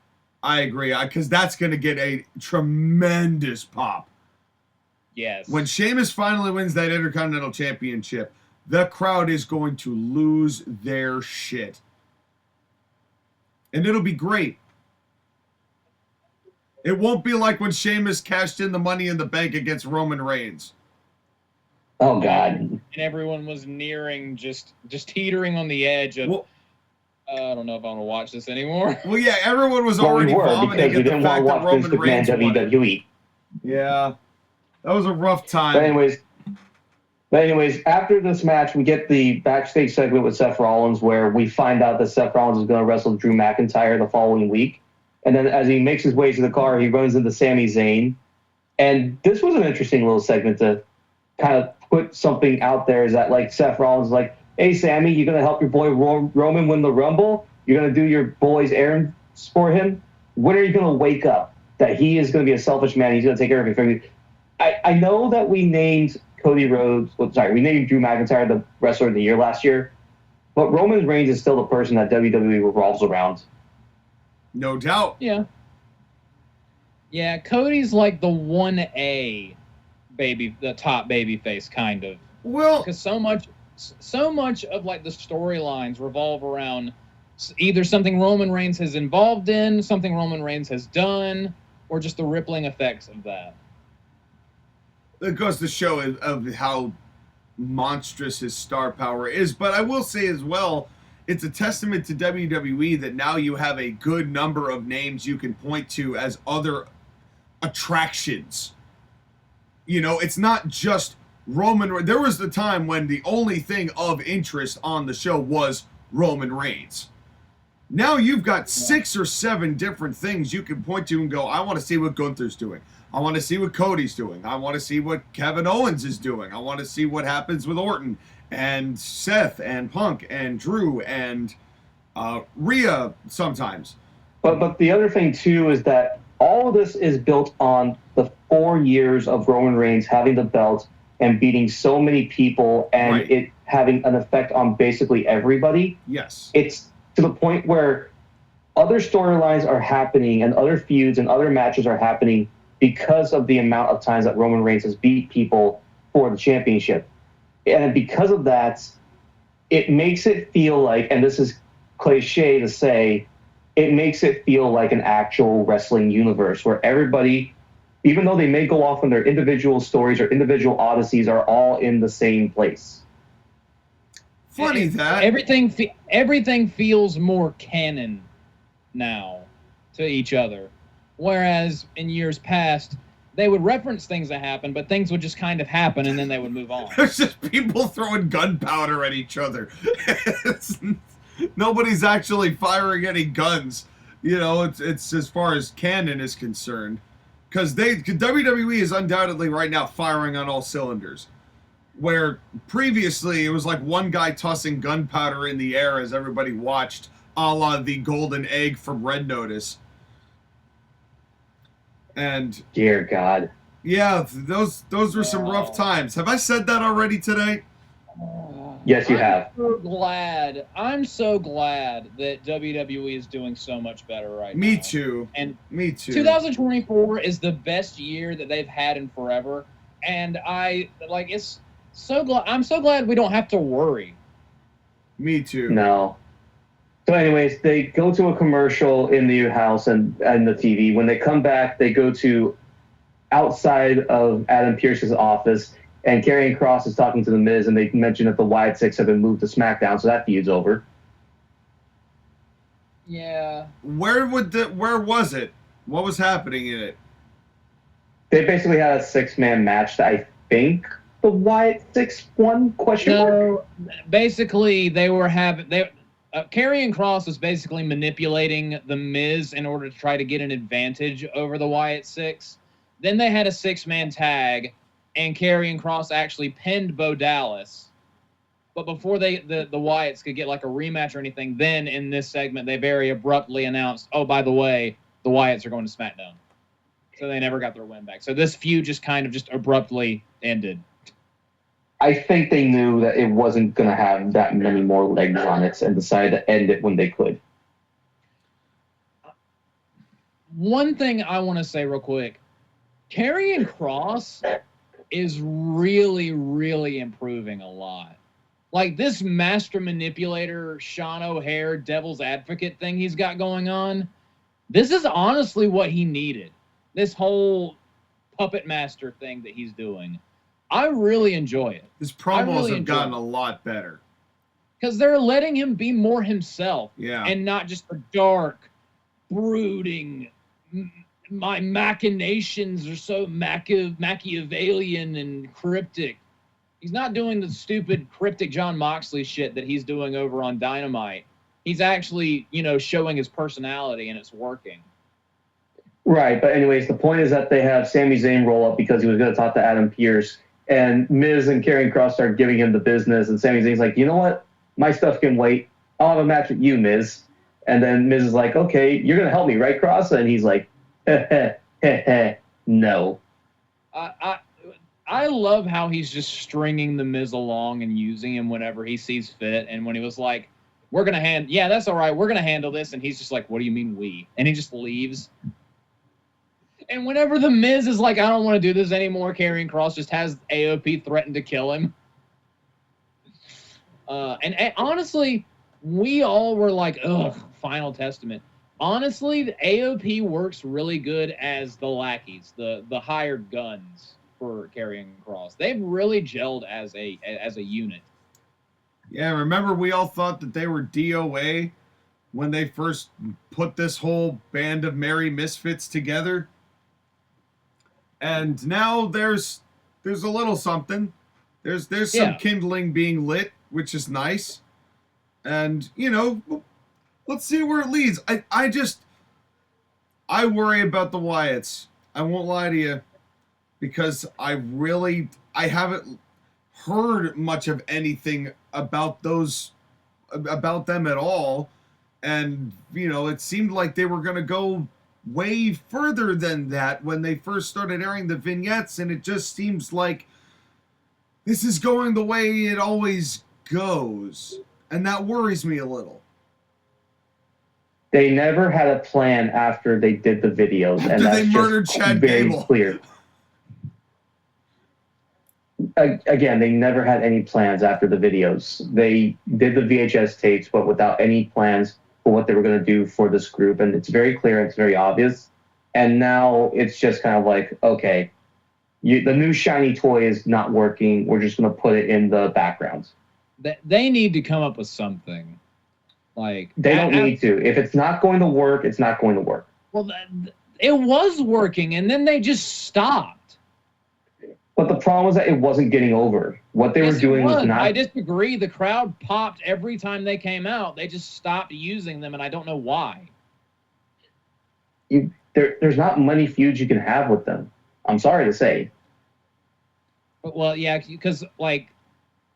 Because that's going to get a tremendous pop. Yes. When Sheamus finally wins that Intercontinental Championship, the crowd is going to lose their shit. And it'll be great. It won't be like when Sheamus cashed in the Money in the Bank against Roman Reigns. Oh, God. And everyone was nearing, just teetering on the edge of, I don't know if I want to watch this anymore. Well, yeah, everyone was already vomiting at the fact that Roman Reigns won. WWE. Yeah, that was a rough time. But anyways, after this match, we get the backstage segment with Seth Rollins where we find out that Seth Rollins is going to wrestle Drew McIntyre the following week. And then as he makes his way to the car, he runs into Sami Zayn. And this was an interesting little segment to kind of put something out there, is that like Seth Rollins is like, hey, Sammy, you're going to help your boy Roman win the Rumble? You're going to do your boy's errands for him? When are you going to wake up that he is going to be a selfish man? He's going to take everything from you. I know that we named we named Drew McIntyre the Wrestler of the Year last year, but Roman Reigns is still the person that WWE revolves around. No doubt. Yeah. Yeah, Cody's like the 1A the top baby face, kind of. Well, because so much of like the storylines revolve around either something Roman Reigns has involved in, something Roman Reigns has done, or just the rippling effects of that. It goes to show of how monstrous his star power is. But I will say as well, it's a testament to WWE that now you have a good number of names you can point to as other attractions. You know, it's not just Roman. There was the time when the only thing of interest on the show was Roman Reigns. Now you've got 6 or 7 different things you can point to and go, I want to see what Gunther's doing. I want to see what Cody's doing. I want to see what Kevin Owens is doing. I want to see what happens with Orton and Seth and Punk and Drew and Rhea sometimes. But the other thing, too, is that all of this is built on the 4 years of Roman Reigns having the belt and beating so many people and it having an effect on basically everybody. Yes. It's to the point where other storylines are happening and other feuds and other matches are happening because of the amount of times that Roman Reigns has beat people for the championship. And because of that, it makes it feel like, and this is cliche to say, it makes it feel like an actual wrestling universe where everybody, even though they may go off on their individual stories or individual odysseys, are all in the same place. Funny that everything feels more canon now to each other, whereas in years past they would reference things that happened, but things would just kind of happen and then they would move on. There's just people throwing gunpowder at each other. Nobody's actually firing any guns. You know, it's as far as canon is concerned, because WWE is undoubtedly right now firing on all cylinders. where previously it was like one guy tossing gunpowder in the air as everybody watched, a la the golden egg from Red Notice. And Dear God. yeah, those were some rough times. Have I said that already today? Yes, you have. I'm so glad that WWE is doing so much better right now. Me too. And Me too. 2024 is the best year that they've had in forever. And I'm so glad we don't have to worry. Me too. No. So anyways, they go to a commercial in the house and the TV. When they come back, they go to outside of Adam Pearce's office, and Karrion Kross is talking to The Miz, and they mention that the Wyatt Six have been moved to SmackDown, so that feud's over. Yeah. Where was it? What was happening in it? They basically had a 6-man match that I think the Wyatt Six won, question mark? No, basically they were having Karrion Kross was basically manipulating The Miz in order to try to get an advantage over the Wyatt Six. Then they had a 6-man tag, and Karrion Kross actually pinned Bo Dallas. But before the Wyatts could get like a rematch or anything, then in this segment they very abruptly announced, oh, by the way, the Wyatts are going to SmackDown. So they never got their win back. So this feud just kind of just abruptly ended. I think they knew that it wasn't going to have that many more legs on it and decided to end it when they could. One thing I want to say real quick, Karrion Kross is really, really improving a lot. Like this master manipulator, Sean O'Hare, devil's advocate thing he's got going on, this is honestly what he needed. This whole puppet master thing that he's doing. I really enjoy it. His promos have gotten a lot better. Because they're letting him be more himself. Yeah. And not just a dark, brooding, my machinations are so Machiavellian and cryptic. He's not doing the stupid cryptic John Moxley shit that he's doing over on Dynamite. He's actually, showing his personality, and it's working. Right, but anyways, the point is that they have Sami Zayn roll up because he was going to talk to Adam Pearce, and Miz and Karrion Kross start giving him the business, and Sami Zayn's like, you know what? My stuff can wait. I'll have a match with you, Miz. And then Miz is like, okay, you're going to help me, right, Kross? And he's like, no. I love how he's just stringing the Miz along and using him whenever he sees fit. And when he was like, yeah, that's all right, we're going to handle this. And he's just like, what do you mean we? And he just leaves. And whenever the Miz is like, I don't want to do this anymore, Karrion Kross just has AOP threaten to kill him. And honestly, we all were like, ugh, Final Testament. Honestly, the AOP works really good as the lackeys, the hired guns for Karrion Kross. They've really gelled as a unit. Yeah, remember we all thought that they were DOA when they first put this whole band of merry misfits together? And now there's a little something. There's some kindling being lit, which is nice. And, let's see where it leads. I worry about the Wyatts. I won't lie to you. Because I haven't heard much of anything about them at all. And, it seemed like they were going to go way further than that when they first started airing the vignettes, and it just seems like this is going the way it always goes, and that worries me a little. They never had a plan after they did the videos, and that's they murdered Chad very Gable. Clear. Again, they never had any plans after the videos. They did the VHS tapes, but without any plans for what they were going to do for this group. And it's very clear and it's very obvious. And now it's just kind of like, okay, the new shiny toy is not working. We're just going to put it in the background. They need to come up with something. Like they don't need to. If it's not going to work, it's not going to work. Well, it was working, and then they just stopped. But the problem was that it wasn't getting over. What they were doing was not... I disagree. The crowd popped every time they came out. They just stopped using them, and I don't know why. There's not many feuds you can have with them. I'm sorry to say. Well, yeah, because like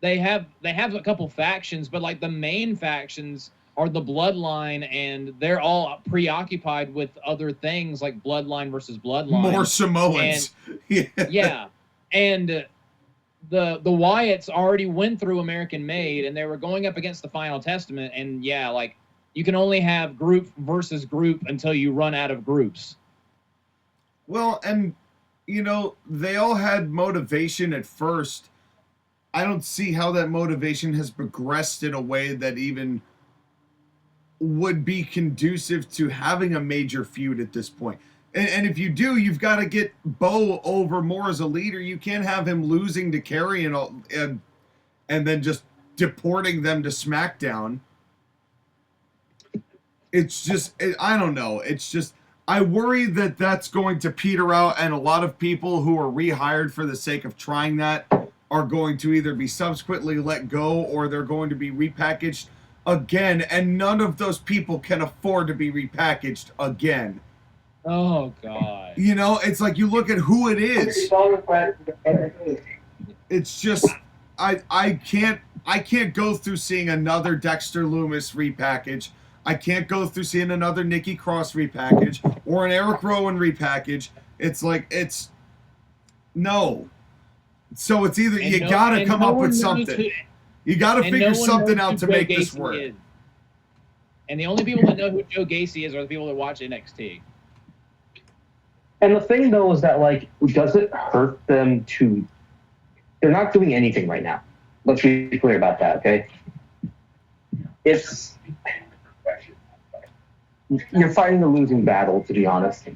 they have a couple factions, but like the main factions are the Bloodline, and they're all preoccupied with other things like Bloodline versus Bloodline. More Samoans. And, yeah, and the Wyatts already went through American Made, and they were going up against the Final Testament, and yeah, like you can only have group versus group until you run out of groups. Well, and you know, they all had motivation at first. I don't see how that motivation has progressed in a way that even would be conducive to having a major feud at this point. And if you do, you've got to get Bo over more as a leader. You can't have him losing to Carrie and then just deporting them to SmackDown. It's just, I don't know. It's just, I worry that that's going to peter out, and a lot of people who are rehired for the sake of trying that are going to either be subsequently let go or they're going to be repackaged again, and none of those people can afford to be repackaged again. Oh God! You know, it's like you look at who it is. It's just I can't go through seeing another Dexter Loomis repackage. I can't go through seeing another Nikki Cross repackage or an Eric Rowan repackage. It's like no. So it's either you gotta come up with something. You gotta figure something out to make this work. And the only people that know who Joe Gacy is are the people that watch NXT. And the thing, though, is that, like, does it hurt them to... They're not doing anything right now. Let's be clear about that, okay? You're fighting a losing battle, to be honest.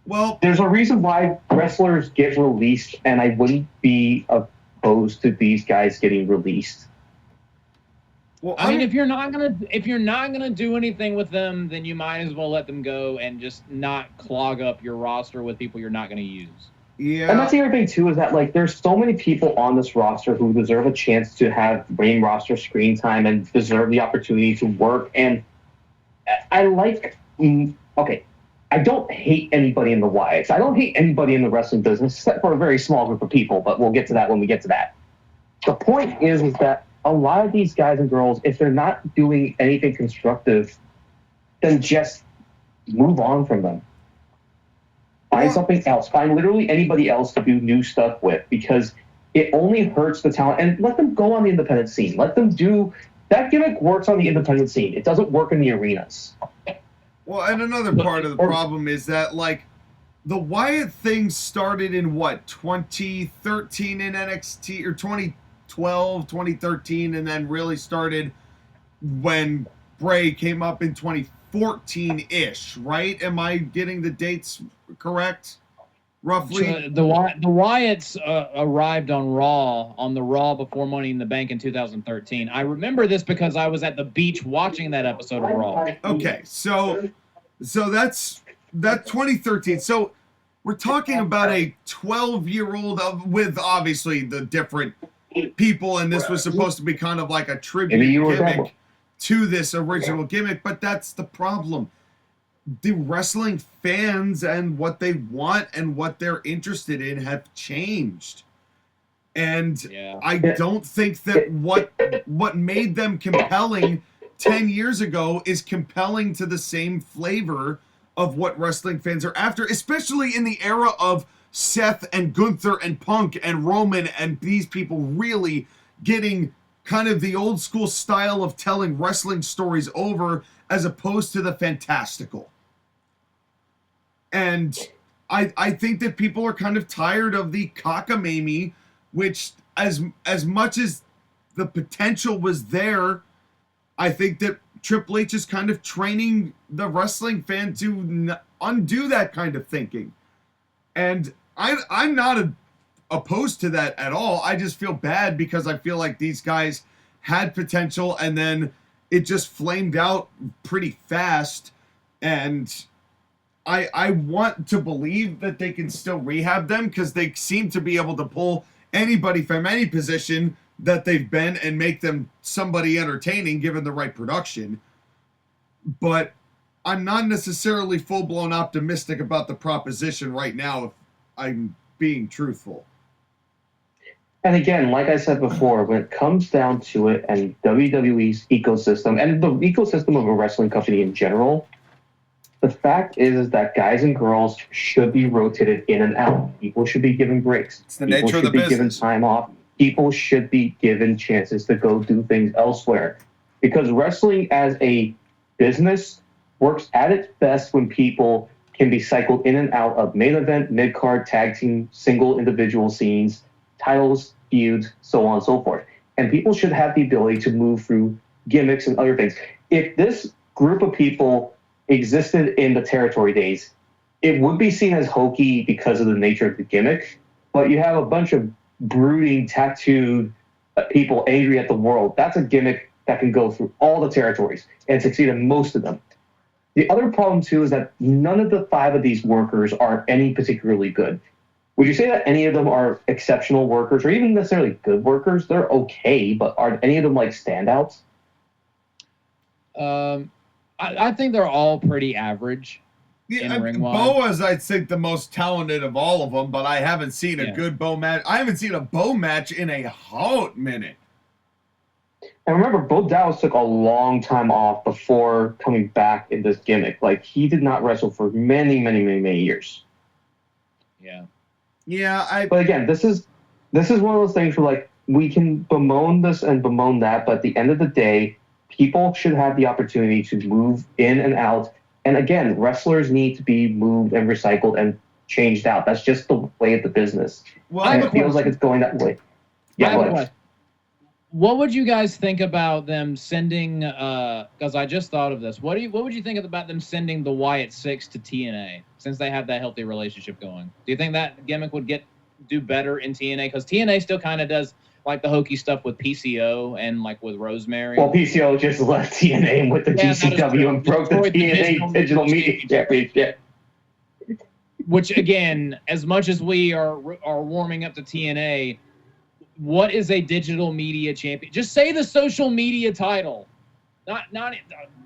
Well, there's a reason why wrestlers get released, and I wouldn't be opposed to these guys getting released. Well, I mean, if you're not gonna do anything with them, then you might as well let them go and just not clog up your roster with people you're not gonna use. Yeah. And that's the other thing too, is that like there's so many people on this roster who deserve a chance to have main roster screen time and deserve the opportunity to work. And I don't hate anybody in the Wyatts. I don't hate anybody in the wrestling business except for a very small group of people, but we'll get to that when we get to that. The point is that a lot of these guys and girls, if they're not doing anything constructive, then just move on from them. Find something else. Find literally anybody else to do new stuff with, because it only hurts the talent. And let them go on the independent scene. Let them do... That gimmick works on the independent scene. It doesn't work in the arenas. Well, and another part of the problem is that, like, the Wyatt thing started in, 2013 in NXT, or 2012, 2013, and then really started when Bray came up in 2014-ish, right? Am I getting the dates correct? Roughly? So the Wyatts arrived on the Raw before Money in the Bank in 2013. I remember this because I was at the beach watching that episode of Raw. Okay, so that's 2013. So we're talking about a 12-year-old with obviously the different people, and this was supposed to be kind of like a tribute gimmick to this original gimmick, but that's the problem. The wrestling fans and what they want and what they're interested in have changed. And I don't think that what made them compelling 10 years ago is compelling to the same flavor of what wrestling fans are after, especially in the era of Seth and Gunther and Punk and Roman and these people really getting kind of the old school style of telling wrestling stories over as opposed to the fantastical. And I think that people are kind of tired of the cockamamie, which as much as the potential was there, I think that Triple H is kind of training the wrestling fan to undo that kind of thinking. And I'm not opposed to that at all. I just feel bad because I feel like these guys had potential and then it just flamed out pretty fast. And I want to believe that they can still rehab them because they seem to be able to pull anybody from any position that they've been and make them somebody entertaining given the right production. But I'm not necessarily full-blown optimistic about the proposition right now I'm being truthful. And again, like I said before, when it comes down to it and WWE's ecosystem and the ecosystem of a wrestling company in general, the fact is that guys and girls should be rotated in and out. People should be given breaks. It's the People nature of the should be given business. time off. People should be given chances to go do things elsewhere. Because wrestling as a business works at its best when people can be cycled in and out of main event, mid-card, tag team, single individual scenes, titles, feuds, so on and so forth. And people should have the ability to move through gimmicks and other things. If this group of people existed in the territory days, it would be seen as hokey because of the nature of the gimmick, but you have a bunch of brooding, tattooed people angry at the world. That's a gimmick that can go through all the territories and succeed in most of them. The other problem, too, is that none of the 5 of these workers are any particularly good. Would you say that any of them are exceptional workers or even necessarily good workers? They're okay, but are any of them like standouts? I think they're all pretty average. Yeah, ring-wise. Bo is, I think, the most talented of all of them, but I haven't seen a good Bo match. I haven't seen a Bo match in a hot minute. And remember, Bo Dallas took a long time off before coming back in this gimmick. Like, he did not wrestle for many, many, many, many years. Yeah. Yeah, But again, this is one of those things where, like, we can bemoan this and bemoan that, but at the end of the day, people should have the opportunity to move in and out. And again, wrestlers need to be moved and recycled and changed out. That's just the way of the business. Well, And it feels like it's going that way. I have a question. What would you guys think about them sending? Because I just thought of this. What would you think about them sending the Wyatt Six to TNA since they have that healthy relationship going? Do you think that gimmick would do better in TNA? Because TNA still kind of does like the hokey stuff with PCO and like with Rosemary. Well, PCO just left TNA with the GCW and broke the TNA Digital Media Championship. Which again, as much as we are warming up to TNA. What is a digital media champion? Just say the social media title, not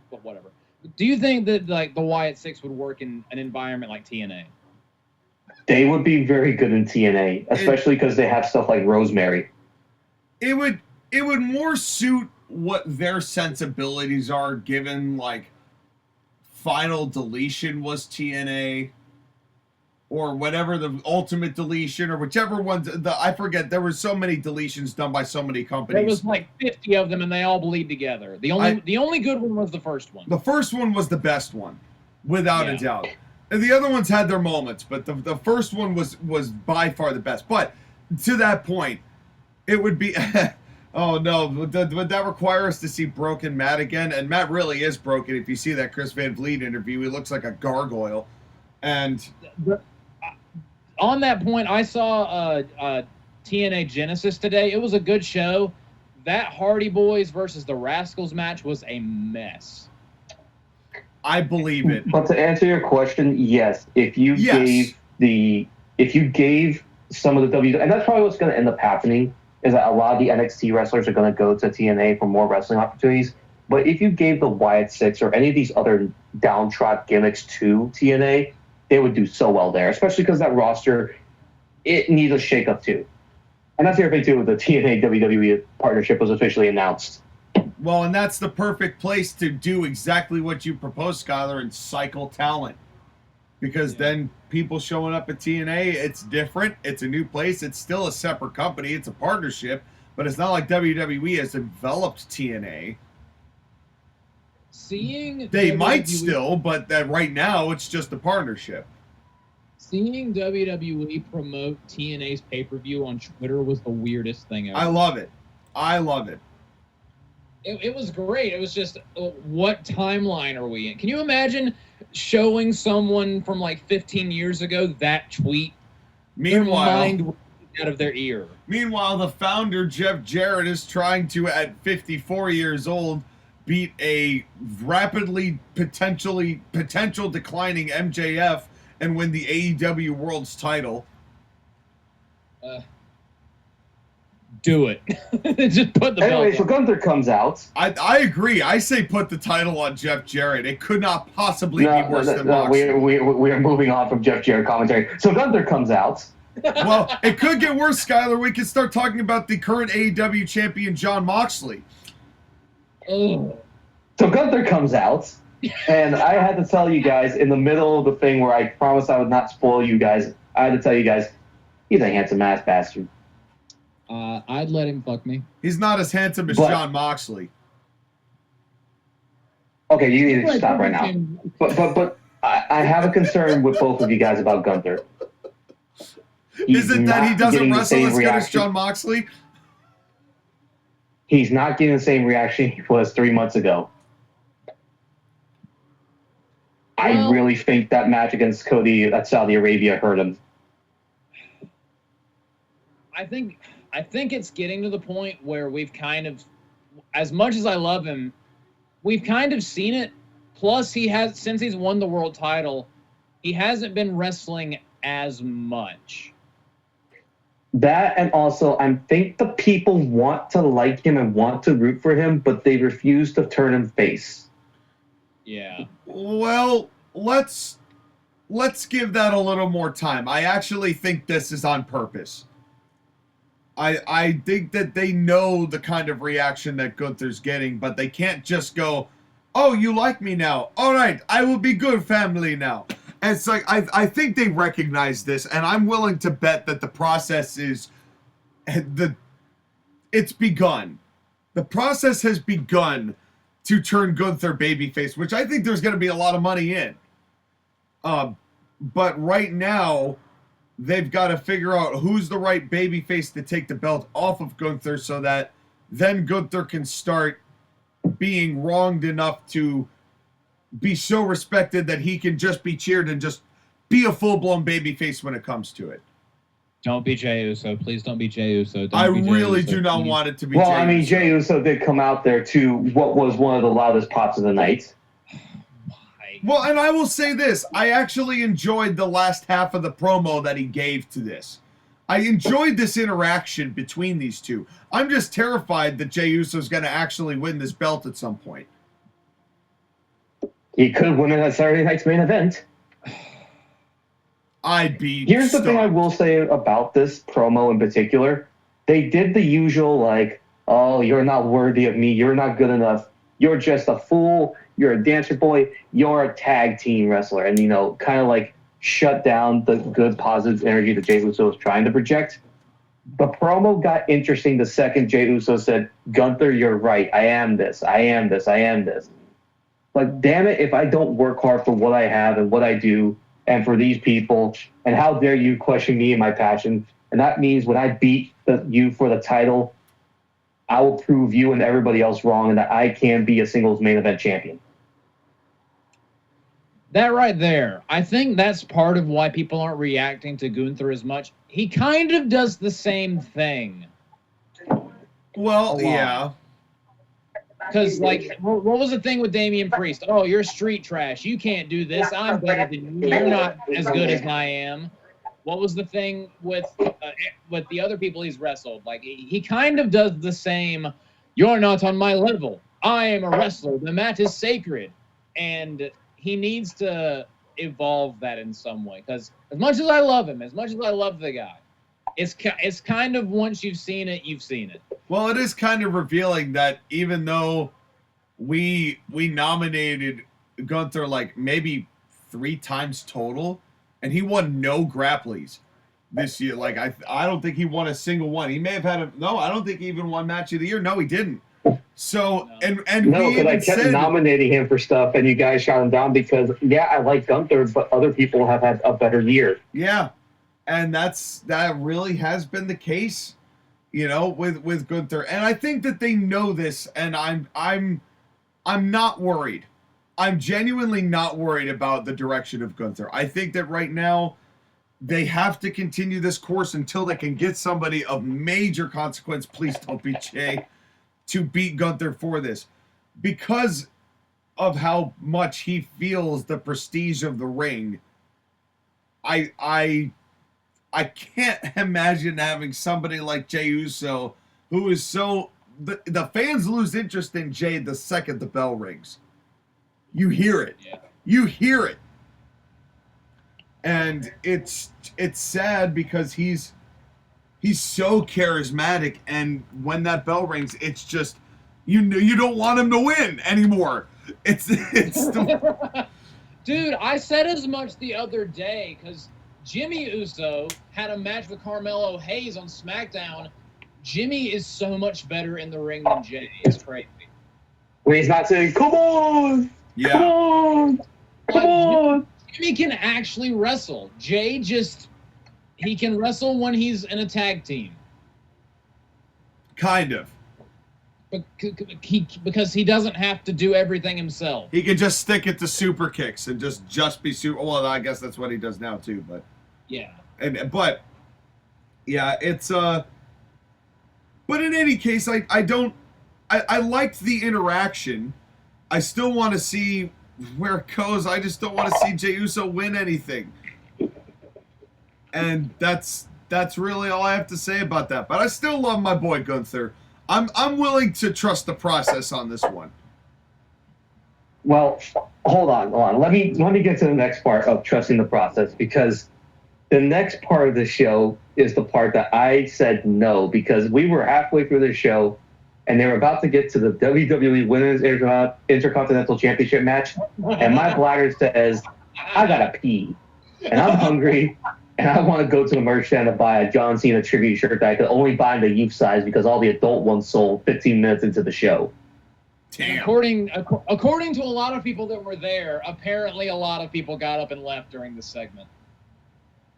but whatever. Do you think that like the Wyatt Six would work in an environment like TNA? They would be very good in TNA, especially because they have stuff like Rosemary. It would more suit what their sensibilities are, given like Final Deletion was TNA. Or whatever the Ultimate Deletion, or whichever ones. I forget. There were so many deletions done by so many companies. There was like 50 of them, and they all bleed together. The only good one was the first one. The first one was the best one, without a doubt. And the other ones had their moments, but the first one was by far the best. But to that point, it would be. Oh no! Would that require us to see broken Matt again? And Matt really is broken. If you see that Chris Van Vliet interview, he looks like a gargoyle. And on that point, I saw TNA Genesis today. It was a good show. That Hardy Boys versus the Rascals match was a mess. I believe it. But to answer your question, yes. If you gave some of the W, and that's probably what's going to end up happening, is that a lot of the NXT wrestlers are going to go to TNA for more wrestling opportunities. But if you gave the Wyatt Six or any of these other downtrodden gimmicks to TNA, they would do so well there, especially because that roster, it needs a shakeup too. And that's the other thing too, the TNA WWE partnership was officially announced. Well, and that's the perfect place to do exactly what you proposed, Skyler, and cycle talent. Because then people showing up at TNA, it's different. It's a new place. It's still a separate company. It's a partnership. But it's not like WWE has developed TNA. They might still, but right now it's just a partnership. Seeing WWE promote TNA's pay-per-view on Twitter was the weirdest thing ever. I love it. It was great. It was just, what timeline are we in? Can you imagine showing someone from like 15 years ago that tweet? Meanwhile, their mind would be out of their ear. Meanwhile, the founder, Jeff Jarrett, is trying to, at 54 years old, beat a rapidly potential declining MJF and win the AEW World's title. Do it. Just put the Anyway, belt so on. Gunther comes out. I agree. I say put the title on Jeff Jarrett. It could not possibly be worse than Moxley. We're moving on from Jeff Jarrett commentary. So Gunther comes out. Well, it could get worse, Skyler. We could start talking about the current AEW champion, Jon Moxley. Ugh. So Gunther comes out, and I had to tell you guys in the middle of the thing where I promised I would not spoil you guys, I had to tell you guys, he's a handsome ass bastard. I'd let him fuck me. He's not as handsome as But- Jon Moxley. Okay, you need to stop right now. But I have a concern with both of you guys about Gunther. Is it that he not doesn't getting the wrestle same as good as reaction. Jon Moxley? He's not getting the same reaction he was 3 months ago. I Well- really think that match against Cody at Saudi Arabia hurt him. I think it's getting to the point where we've kind of, as much as I love him, we've kind of seen it. Plus, since he's won the world title, he hasn't been wrestling as much. That, and also, I think the people want to like him and want to root for him, but they refuse to turn him face. Yeah. Well, let's give that a little more time. I actually think this is on purpose. I think that they know the kind of reaction that Gunther's getting, but they can't just go, "Oh, you like me now? All right, I will be good family now." And it's like, I think they recognize this, and I'm willing to bet that the process it's begun. The process has begun to turn Gunther babyface, which I think there's going to be a lot of money in. But right now, they've got to figure out who's the right babyface to take the belt off of Gunther so that then Gunther can start being wronged enough to be so respected that he can just be cheered and just be a full-blown babyface when it comes to it. Don't be Jey Uso. Please don't be Jey Uso. Don't I be Jey really Uso, do not please. want it to be Well, Jey I mean, Uso. Jey Uso did come out there to what was one of the loudest pops of the night. Well, and I will say this. I actually enjoyed the last half of the promo that he gave to this. I enjoyed this interaction between these two. I'm just terrified that Jey Uso is going to actually win this belt at some point. He could win it at Saturday night's main event. I'd be Here's the thing I stunned. will say about this promo in particular. They did the usual, like, "Oh, you're not worthy of me. You're not good enough. You're just a fool. You're a dancer boy. You're a tag team wrestler." And, kind of like shut down the good, positive energy that Jey Uso was trying to project. The promo got interesting the second Jey Uso said, "Gunther, you're right. I am this. I am this. I am this." Like, damn it, if I don't work hard for what I have and what I do and for these people, and how dare you question me and my passion. And that means when I beat you for the title, I will prove you and everybody else wrong and that I can be a singles main event champion. That right there, I think that's part of why people aren't reacting to Gunther as much. He kind of does the same thing. Well, a lot. yeah. Because, like, what was the thing with Damian Priest? "Oh, you're street trash. You can't do this. I'm better than you. You're not as good as I am." What was the thing with the other people he's wrestled? Like, he kind of does the same. "You're not on my level. I am a wrestler. The mat is sacred." And he needs to evolve that in some way. Because as much as I love him, as much as I love the guy, it's kind of, once you've seen it, you've seen it. Well, it is kind of revealing that even though we nominated Gunther like maybe 3 times total, and he won no grapplies this year. Like, I don't think he won a single one. He may have had I don't think he even won match of the year. No, he didn't. So, and No, we because I even kept said, nominating him for stuff and you guys shot him down because, yeah, I like Gunther, but other people have had a better year. yeah, and that really has been the case, with Gunther. And I think that they know this, and I'm not worried. I'm genuinely not worried about the direction of Gunther. I think that right now they have to continue this course until they can get somebody of major consequence, please don't be Jay, to beat Gunther for this. Because of how much he feels the prestige of the ring, I can't imagine having somebody like Jey Uso who is so the fans lose interest in Jade the second the bell rings. You hear it. Yeah. You hear it. And it's sad because he's so charismatic, and when that bell rings, it's just you don't want him to win anymore. It's Dude, I said as much the other day because Jimmy Uso had a match with Carmelo Hayes on SmackDown. Jimmy is so much better in the ring than Jay. It's crazy. Where he's not saying, "Come on, yeah. come on, come on." Jimmy can actually wrestle. Jay he can wrestle when he's in a tag team. Kind of. Because he doesn't have to do everything himself. He can just stick it to super kicks and just be super. Well, I guess that's what he does now too. But yeah, but yeah, it's But in any case, I liked the interaction. I still want to see where it goes. I just don't want to see Jey Uso win anything. And that's really all I have to say about that. But I still love my boy Gunther. I'm willing to trust the process on this one. Well, hold on. Let me get to the next part of trusting the process, because the next part of the show is the part that I said no, because we were halfway through the show and they were about to get to the WWE Women's Intercontinental Championship match, and my bladder says, I gotta pee, and I'm hungry, and I want to go to the merch stand and buy a John Cena tribute shirt that I could only buy in the youth size because all the adult ones sold 15 minutes into the show. Damn. According to a lot of people that were there, apparently a lot of people got up and left during this segment.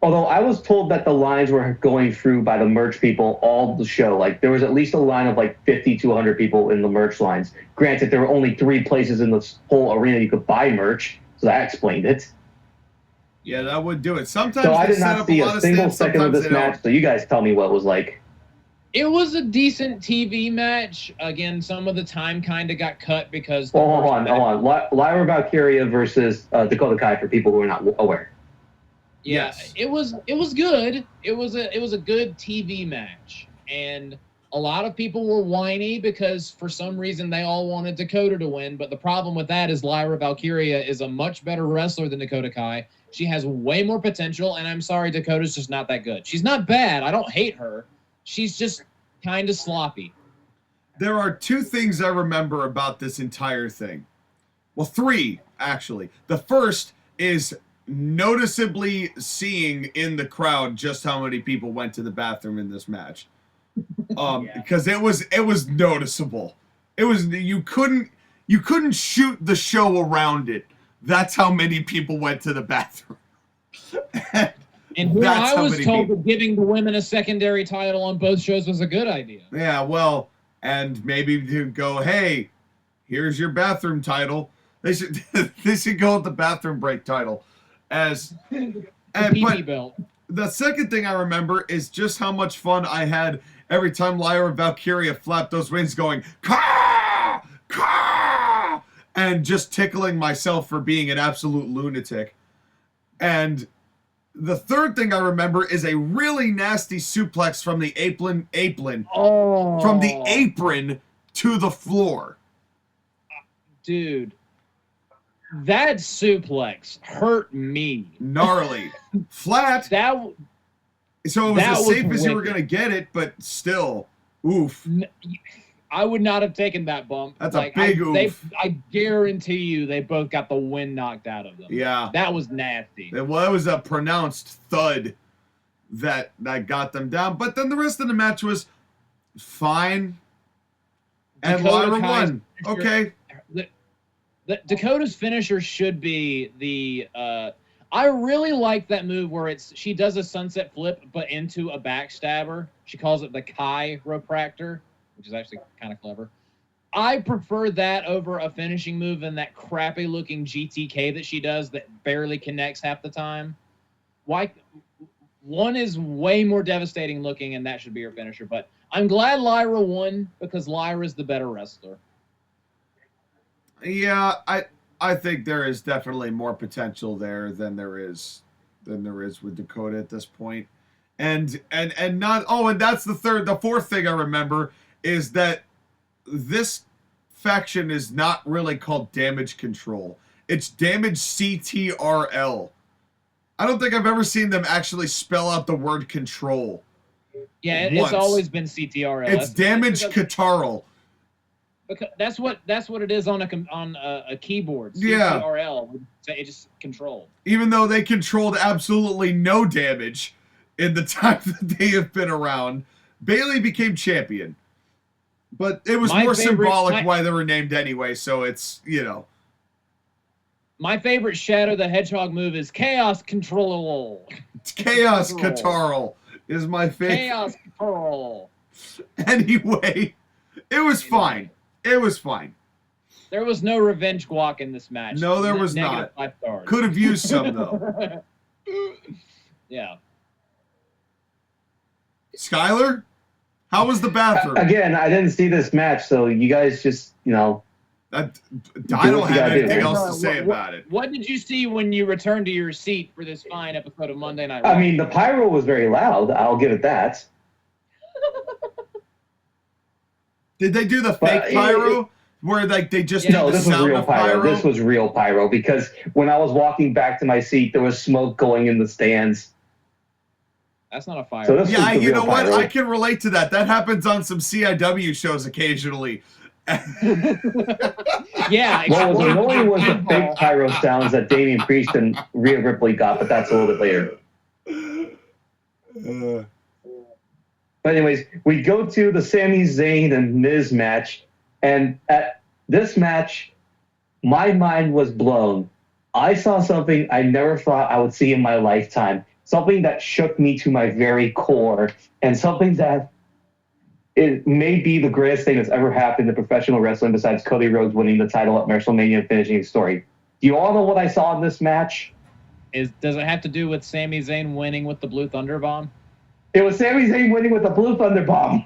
Although I was told that the lines were going through by the merch people all the show. Like, there was at least a line of like 50 to 100 people in the merch lines. Granted, there were only 3 places in this whole arena you could buy merch, so that explained it. Yeah, that would do it. Sometimes so I they did set not up see a lot a of single stands, second of sometimes this they match, don't. so you guys tell me what it was like. It was a decent TV match. Again, some of the time kind of got cut because... Hold on. Lyra Valkyria versus Dakota Kai, for people who are not aware. Yeah, Yes. it was good. It was a good TV match, and a lot of people were whiny because for some reason they all wanted Dakota to win. But the problem with that is Lyra Valkyria is a much better wrestler than Dakota Kai. She has way more potential, and I'm sorry, Dakota's just not that good. She's not bad. I don't hate her. She's just kind of sloppy. There are 2 things I remember about this entire thing. Well, 3, actually. The first is noticeably seeing in the crowd just how many people went to the bathroom in this match. Because it was noticeable. It was you couldn't shoot the show around it. That's how many people went to the bathroom. And here I was told that giving the women a secondary title on both shows was a good idea. Yeah, well, and maybe to go, hey, here's your bathroom title. They should go with the bathroom break title. But belt. The second thing I remember is just how much fun I had every time Lyra Valkyria flapped those wings going, caw, caw, and just tickling myself for being an absolute lunatic. And the third thing I remember is a really nasty suplex from the apron from the apron to the floor. Dude, that suplex hurt me. Gnarly. Flat. So it was as safe as you were going to get it, but still, oof. I would not have taken that bump. That's a big oof. I guarantee you they both got the wind knocked out of them. Yeah. That was nasty. Well, it was a pronounced thud that got them down. But then the rest of the match was fine. And Lyra won. Okay. Dakota's finisher should be the... I really like that move where she does a sunset flip, but into a backstabber. She calls it the chiropractor, which is actually kind of clever. I prefer that over a finishing move than that crappy-looking GTK that she does that barely connects half the time. Why? One is way more devastating looking, and that should be her finisher. But I'm glad Lyra won because Lyra's the better wrestler. Yeah, I think there is definitely more potential there than there is with Dakota at this point. And not and that's the fourth thing I remember is that this faction is not really called Damage Control. It's Damage CTRL. I don't think I've ever seen them actually spell out the word control. Yeah, it's always been CTRL. It's Damage Catarl. That's what it is on a keyboard. Yeah. CTRL. It just control. Even though they controlled absolutely no damage in the time that they have been around, Bailey became champion. But it was more symbolic why they were named anyway, so it's, My favorite Shadow the Hedgehog move is Chaos Control. Chaos Catarl is my favorite. Chaos Control. Anyway, it was fine. It was fine. There was no revenge guac in this match. No, there was not. 5 stars. Could have used some, though. Yeah. Skyler, how was the bathroom? Again, I didn't see this match, so you guys just, I don't have anything else to say about it. What did you see when you returned to your seat for this fine episode of Monday Night Raw? I mean, the pyro was very loud. I'll give it that. Did they do the fake pyro? Where they just no, this was real pyro. This was real pyro because when I was walking back to my seat, there was smoke going in the stands. That's not a fire. So yeah, you know what? I can relate to that. That happens on some CIW shows occasionally. Yeah. What was annoying was the fake pyro sounds that Damian Priest and Rhea Ripley got, but that's a little bit later. But anyways, we go to the Sami Zayn and Miz match, and at this match, my mind was blown. I saw something I never thought I would see in my lifetime, something that shook me to my very core, and something that it may be the greatest thing that's ever happened to professional wrestling besides Cody Rhodes winning the title at WrestleMania and finishing his story. Do you all know what I saw in this match? Does it have to do with Sami Zayn winning with the Blue Thunder Bomb? It was Sami Zayn winning with the Blue Thunder Bomb.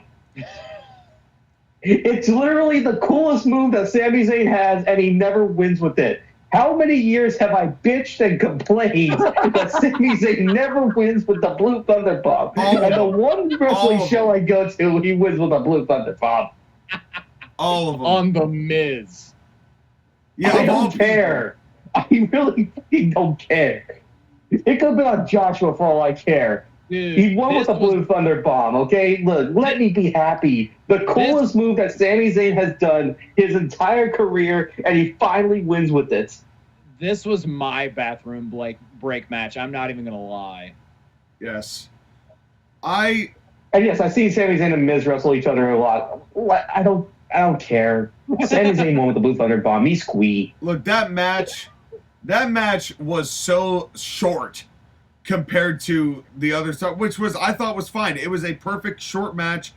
It's literally the coolest move that Sami Zayn has, and he never wins with it. How many years have I bitched and complained that Sami Zayn never wins with the Blue Thunder Bomb? And the one wrestling show I go to, he wins with a Blue Thunder Bomb. All of them. On The Miz. Yeah, I don't care. I really fucking don't care. It could have been on Joshua for all I care. Dude, he won with the Blue Thunder Bomb, okay? Look, let me be happy. The coolest move that Sami Zayn has done his entire career, and he finally wins with it. This was my bathroom break match. I'm not even going to lie. Yes. And yes, I've seen Sami Zayn and Miz wrestle each other a lot. I don't care. Sami Zayn won with the Blue Thunder Bomb. He's squee. Look, that match was so short compared to the other stuff, which I thought was fine. It was a perfect short match.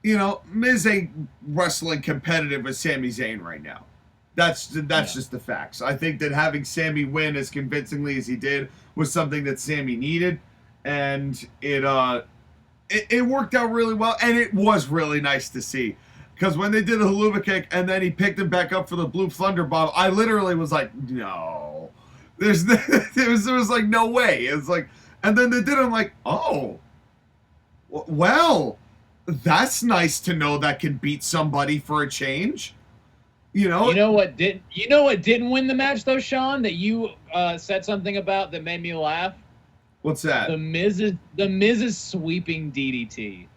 Miz ain't wrestling competitive with Sami Zayn right now. That's just the facts. I think that having Sami win as convincingly as he did was something that Sami needed, and it worked out really well, and it was really nice to see. Because when they did the haluva kick and then he picked him back up for the Blue Thunder Bomb, I literally was like, no. There was like no way. It was like, and then they did it. I'm like, oh, well, that's nice to know that can beat somebody for a change. You know what didn't win the match though, Sean? That you said something about that made me laugh. What's that? The Miz's sweeping DDT.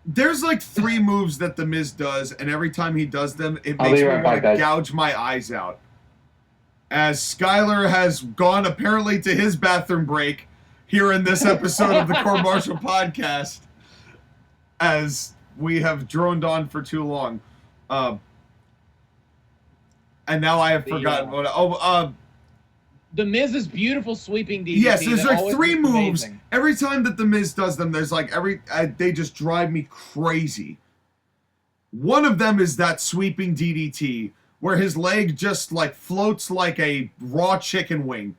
There's like 3 moves that the Miz does, and every time he does them, it makes me want to gouge my eyes out. As Skyler has gone apparently to his bathroom break here in this episode of the Court Martial podcast, as we have droned on for too long. And now I have forgotten what... The Miz's beautiful sweeping DDT. Yes, there's like 3 moves. Amazing. Every time that the Miz does them, there's like they just drive me crazy. One of them is that sweeping DDT, where his leg just like floats like a raw chicken wing.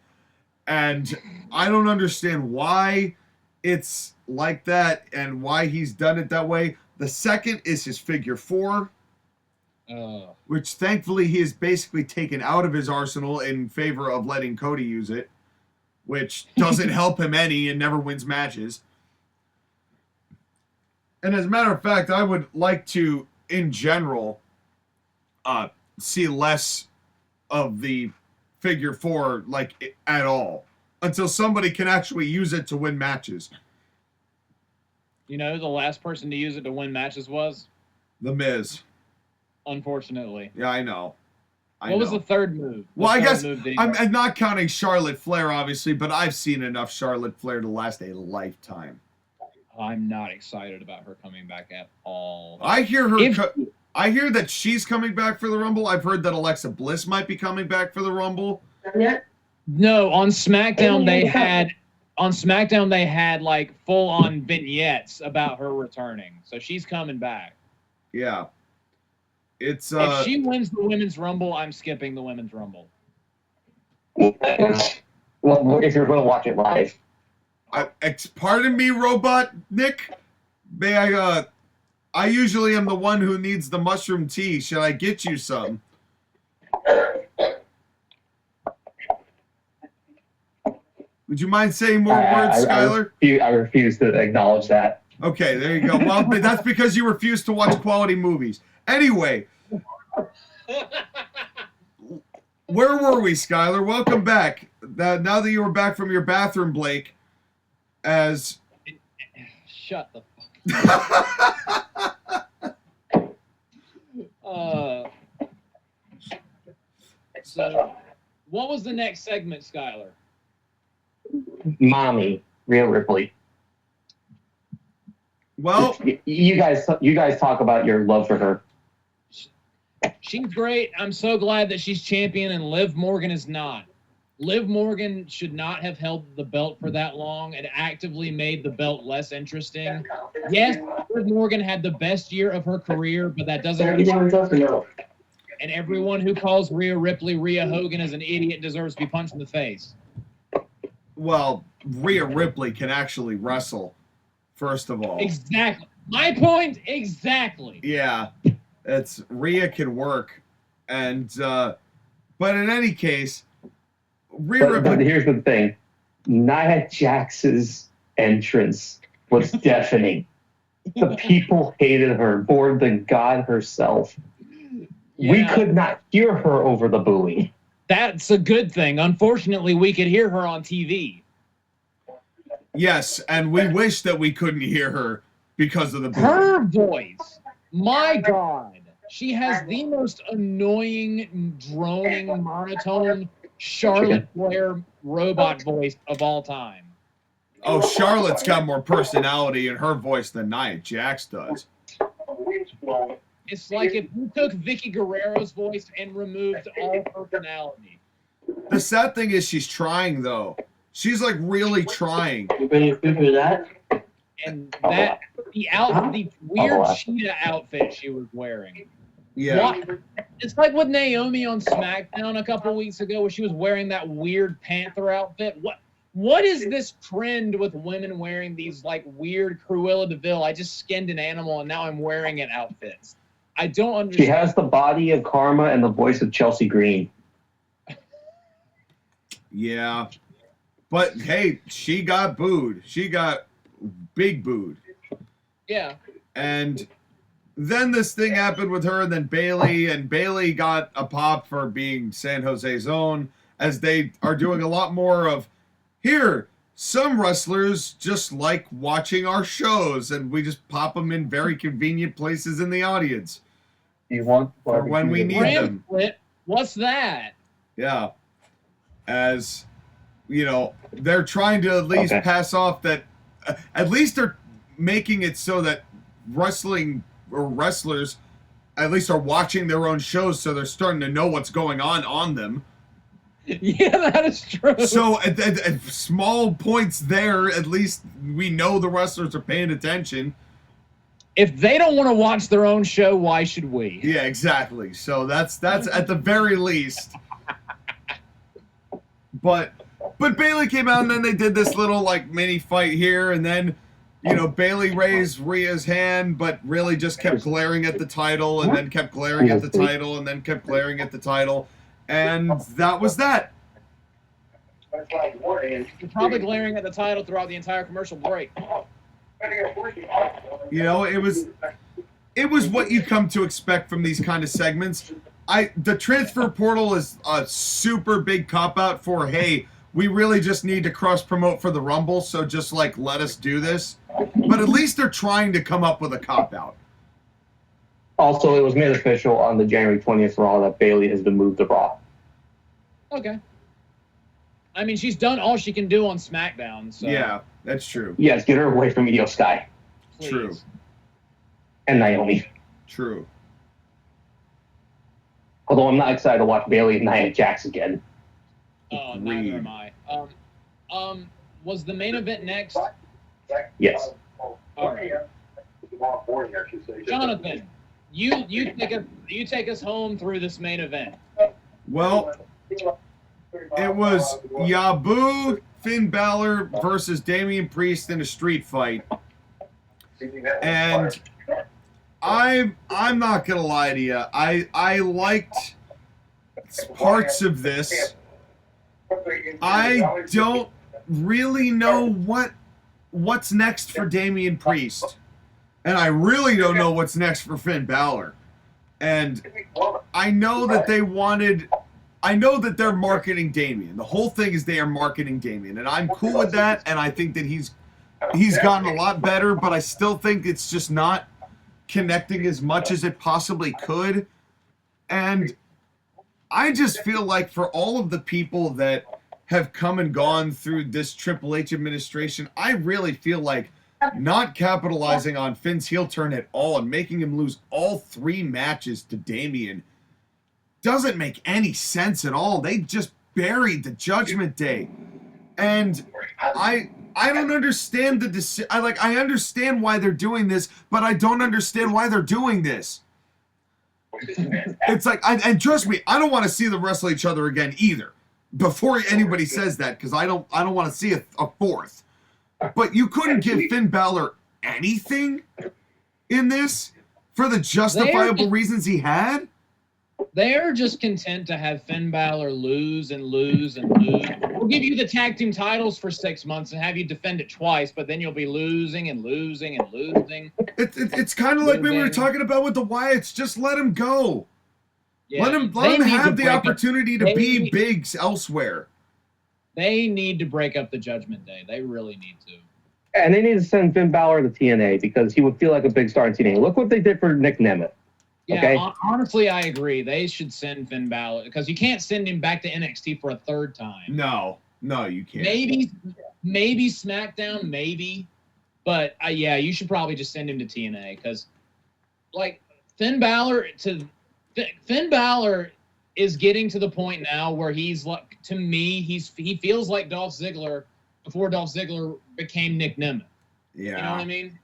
And I don't understand why it's like that and why he's done it that way. The second is his figure 4, which thankfully he has basically taken out of his arsenal in favor of letting Cody use it. which doesn't help him any and never wins matches. And as a matter of fact, I would like to, in general, see less of the figure 4 like at all until somebody can actually use it to win matches. You know who the last person to use it to win matches was? The Miz. Unfortunately. Yeah, I know. What was the third move? Well, I guess I'm not counting Charlotte Flair, obviously, but I've seen enough Charlotte Flair to last a lifetime. I'm not excited about her coming back at all. I hear her. I hear that she's coming back for the Rumble. I've heard that Alexa Bliss might be coming back for the Rumble. No, on SmackDown they had like full-on vignettes about her returning. So she's coming back. Yeah. It's if she wins the Women's Rumble, I'm skipping the Women's Rumble. Well, if you're going to watch it live. Pardon me, Robot Nick. May I usually am the one who needs the mushroom tea. Should I get you some? Would you mind saying more words, Skyler? I refuse to acknowledge that. Okay, there you go. Well, that's because you refuse to watch quality movies. Anyway, where were we, Skyler? Welcome back. Now that you were back from your bathroom break, as... Shut the fuck So, what was the next segment, Skyler? Mommy, Rhea Ripley. Well, you guys talk about your love for her. She's great. I'm so glad that she's champion and Liv Morgan is not. Liv Morgan should not have held the belt for that long and actively made the belt less interesting. Yes, Liv Morgan had the best year of her career, but that doesn't mean. And everyone who calls Rhea Ripley Rhea Hogan is an idiot and deserves to be punched in the face. Well, Rhea Ripley can actually wrestle, first of all. Exactly. My point, exactly. Yeah, it's Rhea can work. And, but in any case, Rhea Ripley... But here's the thing. Nia Jax's entrance was deafening. The people hated her more than God herself. Yeah. We could not hear her over the booing. That's a good thing. Unfortunately, we could hear her on TV. Yes, and we wish that we couldn't hear her because of the booing. Her voice, my God. She has the most annoying, droning, monotone Charlotte Flair robot voice of all time. Oh, Charlotte's got more personality in her voice than Nia Jax does. It's like if you took Vicky Guerrero's voice and removed all personality. The sad thing is she's trying, though. She's, like, really trying. You hear that? And that, the weird cheetah outfit she was wearing. Yeah. What? It's like with Naomi on SmackDown a couple weeks ago where she was wearing that weird Panther outfit. What is this trend with women wearing these, like, weird Cruella de Vil, I just skinned an animal and now I'm wearing it outfits? I don't understand. She has the body of Karma and the voice of Chelsea Green. Yeah. But, hey, she got booed. She got big booed. Yeah. And then this thing happened with her and then Bayley, and Bayley got a pop for being San Jose's own, as they are doing a lot more of, here, some wrestlers just like watching our shows, and we just pop them in very convenient places in the audience. You want for when we need them. What's that? Yeah. As, you know, they're trying to at least pass off that, at least they're making it so that wrestling or wrestlers at least are watching their own shows, so they're starting to know what's going on them. Yeah, that is true. So at small points there, at least we know the wrestlers are paying attention. If they don't want to watch their own show, why should we? Yeah, exactly. So that's at the very least. But Bayley came out and then they did this little like mini fight here, and then you know Bayley raised Rhea's hand, but really just kept glaring at the title, and then kept glaring at the title, and then kept glaring at the title. And that was that. You're probably glaring at the title throughout the entire commercial break. You know, it was what you come to expect from these kind of segments. The transfer portal is a super big cop-out for, hey, we really just need to cross-promote for the Rumble, so just, like, let us do this. But at least they're trying to come up with a cop-out. Also, it was made official on the January 20th Raw that Bayley has been moved to Raw. Okay. I mean, she's done all she can do on SmackDown, so... Yeah, that's true. Yes, get her away from Io Sky. Please. True. And Naomi. True. Although I'm not excited to watch Bayley and Nia Jax again. Oh, neither am I. Was the main event next? Yes. All right. Jonathan, you take us home through this main event. Well, it was Yabu, Finn Balor versus Damian Priest in a street fight. And I'm not gonna lie to you. I liked parts of this. I don't really know what's next for Damian Priest. And I really don't know what's next for Finn Balor. And I know that they're marketing Damian. The whole thing is they are marketing Damian. And I'm cool with that. And I think that he's gotten a lot better, but I still think it's just not connecting as much as it possibly could. And I just feel like for all of the people that have come and gone through this Triple H administration, I really feel like not capitalizing on Finn's heel turn at all and making him lose all 3 matches to Damian doesn't make any sense at all. They just buried the Judgment Day. And I don't understand the decision. I understand why they're doing this, but I don't understand why they're doing this. It's like, and trust me, I don't want to see them wrestle each other again either. Before anybody says that, because I don't want to see a 4th. But you couldn't give Finn Balor anything in this for the justifiable reasons he had? They're just content to have Finn Balor lose and lose and lose. We'll give you the tag team titles for 6 months and have you defend it twice, but then you'll be losing and losing and losing. It's kind of like we were talking about with the Wyatts. Just let him go. Yeah, let him have the opportunity to be big elsewhere. They need to break up the Judgment Day. They really need to. And they need to send Finn Balor to TNA because he would feel like a big star in TNA. Look what they did for Nick Nemeth. Yeah, okay? Honestly, I agree. They should send Finn Balor because you can't send him back to NXT for a 3rd time. No, you can't. Maybe SmackDown, maybe. But, yeah, you should probably just send him to TNA because, like, Finn Balor is getting to the point now where he's like, to me, he feels like Dolph Ziggler before Dolph Ziggler became Nick Nemeth. Yeah. You know what I mean?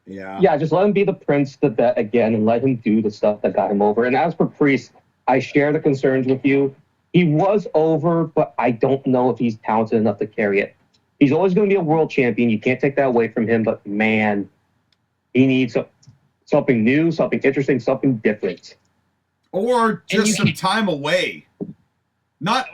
Yeah. Yeah, just let him be the prince to bet again and let him do the stuff that got him over. And as for Priest, I share the concerns with you. He was over, but I don't know if he's talented enough to carry it. He's always going to be a world champion. You can't take that away from him, but man, he needs something new, something interesting, something different. Or just some time away. Not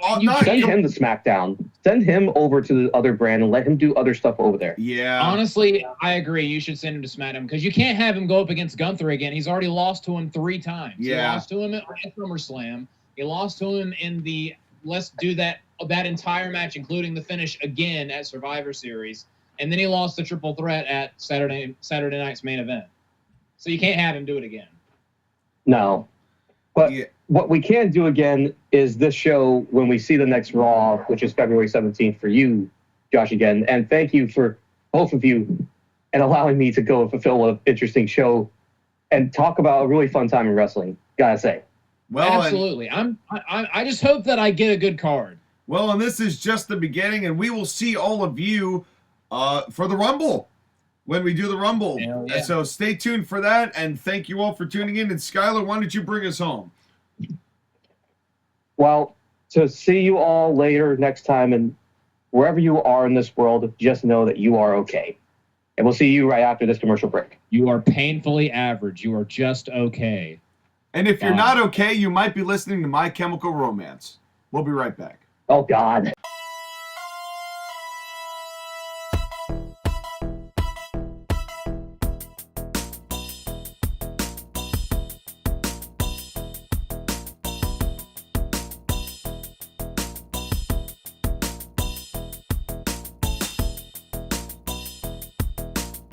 send him to SmackDown. Send him over to the other brand and let him do other stuff over there. Yeah. Honestly, I agree. You should send him to SmackDown because you can't have him go up against Gunther again. He's already lost to him 3 times. Yeah. He lost to him at SummerSlam. He lost to him in the let's do that entire match, including the finish again at Survivor Series. And then he lost the triple threat at Saturday night's main event. So you can't have him do it again. No. But what we can do again is this show when we see the next Raw, which is February 17th for you, Josh, again. And thank you for both of you and allowing me to go and fulfill an interesting show and talk about a really fun time in wrestling, gotta say. Well, absolutely. I just hope that I get a good card. Well, and this is just the beginning, and we will see all of you for the Rumble when we do the Rumble. Yeah. So stay tuned for that, and thank you all for tuning in. And Skyler, why don't you bring us home? Well, to see you all later next time, and wherever you are in this world, just know that you are okay. And we'll see you right after this commercial break. You are painfully average. You are just okay. And if you're not okay, you might be listening to My Chemical Romance. We'll be right back. Oh, God.